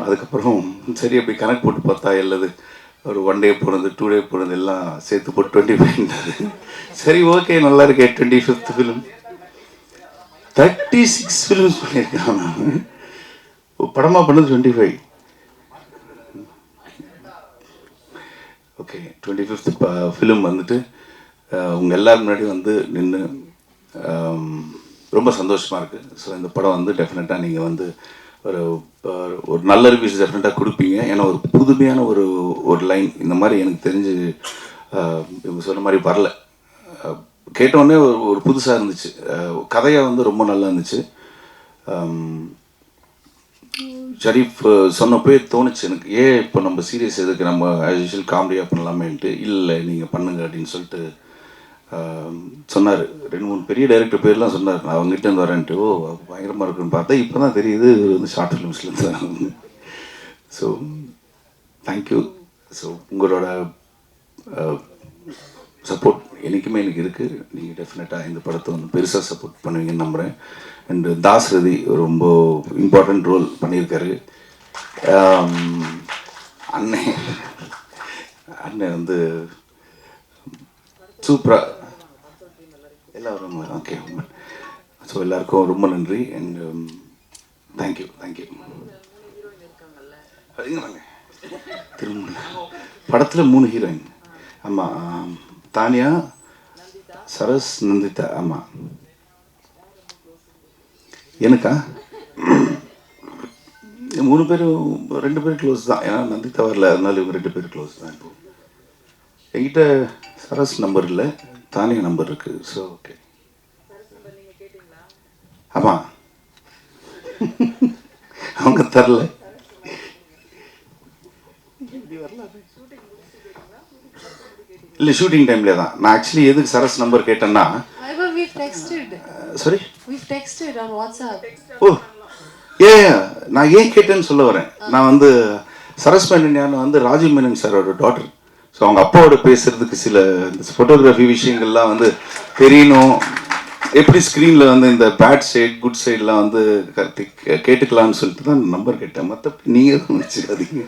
அதுக்கப்புறம் சரி அப்படி கணக்கு போட்டு பார்த்தா எல்லாது ஒரு 1 டே போனது 2 டே போனது எல்லாம் சேர்த்து போட்டு 25. சரி ஓகே, நல்லா இருக்கேன். 25th ஃபிலிம், 36 ஃபிலிம்ஸ் பண்ணியிருக்கேன் நான். படமாக பண்ணது 25. ஓகே, 25th ஃபிலிம் வந்துட்டு உங்கள் எல்லோரும் முன்னாடி வந்து நின்று ரொம்ப சந்தோஷமாக இருக்குது. ஸோ இந்த படம் வந்து டெஃபினட்டாக நீங்கள் வந்து ஒரு நல்ல ரிவ்யூஸ் டெஃபினட்டாக கொடுப்பீங்க. ஏன்னா ஒரு புதுமையான ஒரு லைன் இந்த மாதிரி எனக்கு தெரிஞ்சு இவங்க சொன்ன மாதிரி வரல. கேட்டோடனே ஒரு புதுசாக இருந்துச்சு. கதையாக வந்து ரொம்ப நல்லா இருந்துச்சு. ஷரீஃப் சொன்னப்போ தோணுச்சு எனக்கு, ஏன் இப்போ நம்ம சீரியஸ் எதுக்கு, நம்ம ஆஸ் யூஷுவல் காமெடியாக பண்ணலாமேன்ட்டு. இல்லை நீங்கள் பண்ணுங்க அப்படின்னு சொல்லிட்டு சொன்னார். 2-3 பெரிய டைரக்டர் பேர்லாம் சொன்னார், நான் அவங்ககிட்ட இருந்து வரேன்ட்டு. ஓ பயங்கரமாக இருக்குன்னு பார்த்தா இப்போ தான் தெரியுது வந்து ஷார்ட் ஃபிலிம்ஸ்லேருந்து தான். So thank you. ஸோ உங்களோட சப்போர்ட் என்றைக்குமே எனக்கு இருக்குது. நீங்கள் டெஃபினட்டாக இந்த படத்தை வந்து பெருசாக சப்போர்ட் பண்ணுவீங்கன்னு நம்புகிறேன். அண்டு தாஸ் ரதி ரொம்ப இம்பார்ட்டண்ட் ரோல் பண்ணியிருக்காரு. அண்ணன் வந்து சூப்பராக எல்லோரும் ஓகே. ஸோ எல்லாருக்கும் ரொம்ப நன்றி அண்ட் தேங்க்யூ. வாங்க திரும்ப படத்தில் 3 ஹீரோயின். ஆமாம், தானியா, சரஸ், நந்திதா. ஆமாம், எனக்கா 3 பேரும் 2 பேர் க்ளோஸ் தான். ஏன்னா நந்திதா வரல, அதனால இவங்க 2 பேர் க்ளோஸ் தான். இப்போ என்கிட்ட சரஸ் நம்பர் இல்லை, தானியா நம்பர் இருக்குது. So okay. ஆமாம், அவங்க தரல. இல்லை ஷூட்டிங் டைம்ல தான். நான் ஆக்சுவலி எதுக்கு சரஸ் நம்பர் கேட்டேன்னா, சாரி ஓ நான் ஏன் கேட்டேன்னு சொல்ல வரேன். நான் வந்து சரஸ் மேனன் வந்து ராஜீவ் மேனன் சாரோட டாட்டர். ஸோ அவங்க அப்பாவோட பேசுறதுக்கு சில ஃபோட்டோகிராஃபி விஷயங்கள்லாம் வந்து தெரியணும். எப்படி ஸ்க்ரீனில் வந்து இந்த பேட் சைட் குட் சைட்லாம் வந்து கேட்டுக்கலாம்னு சொல்லிட்டு தான் நம்பர் கேட்டேன். மற்றபடி நீங்கள் தான் வச்சுக்காதீங்க.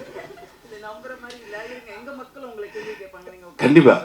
கண்டிப்பாக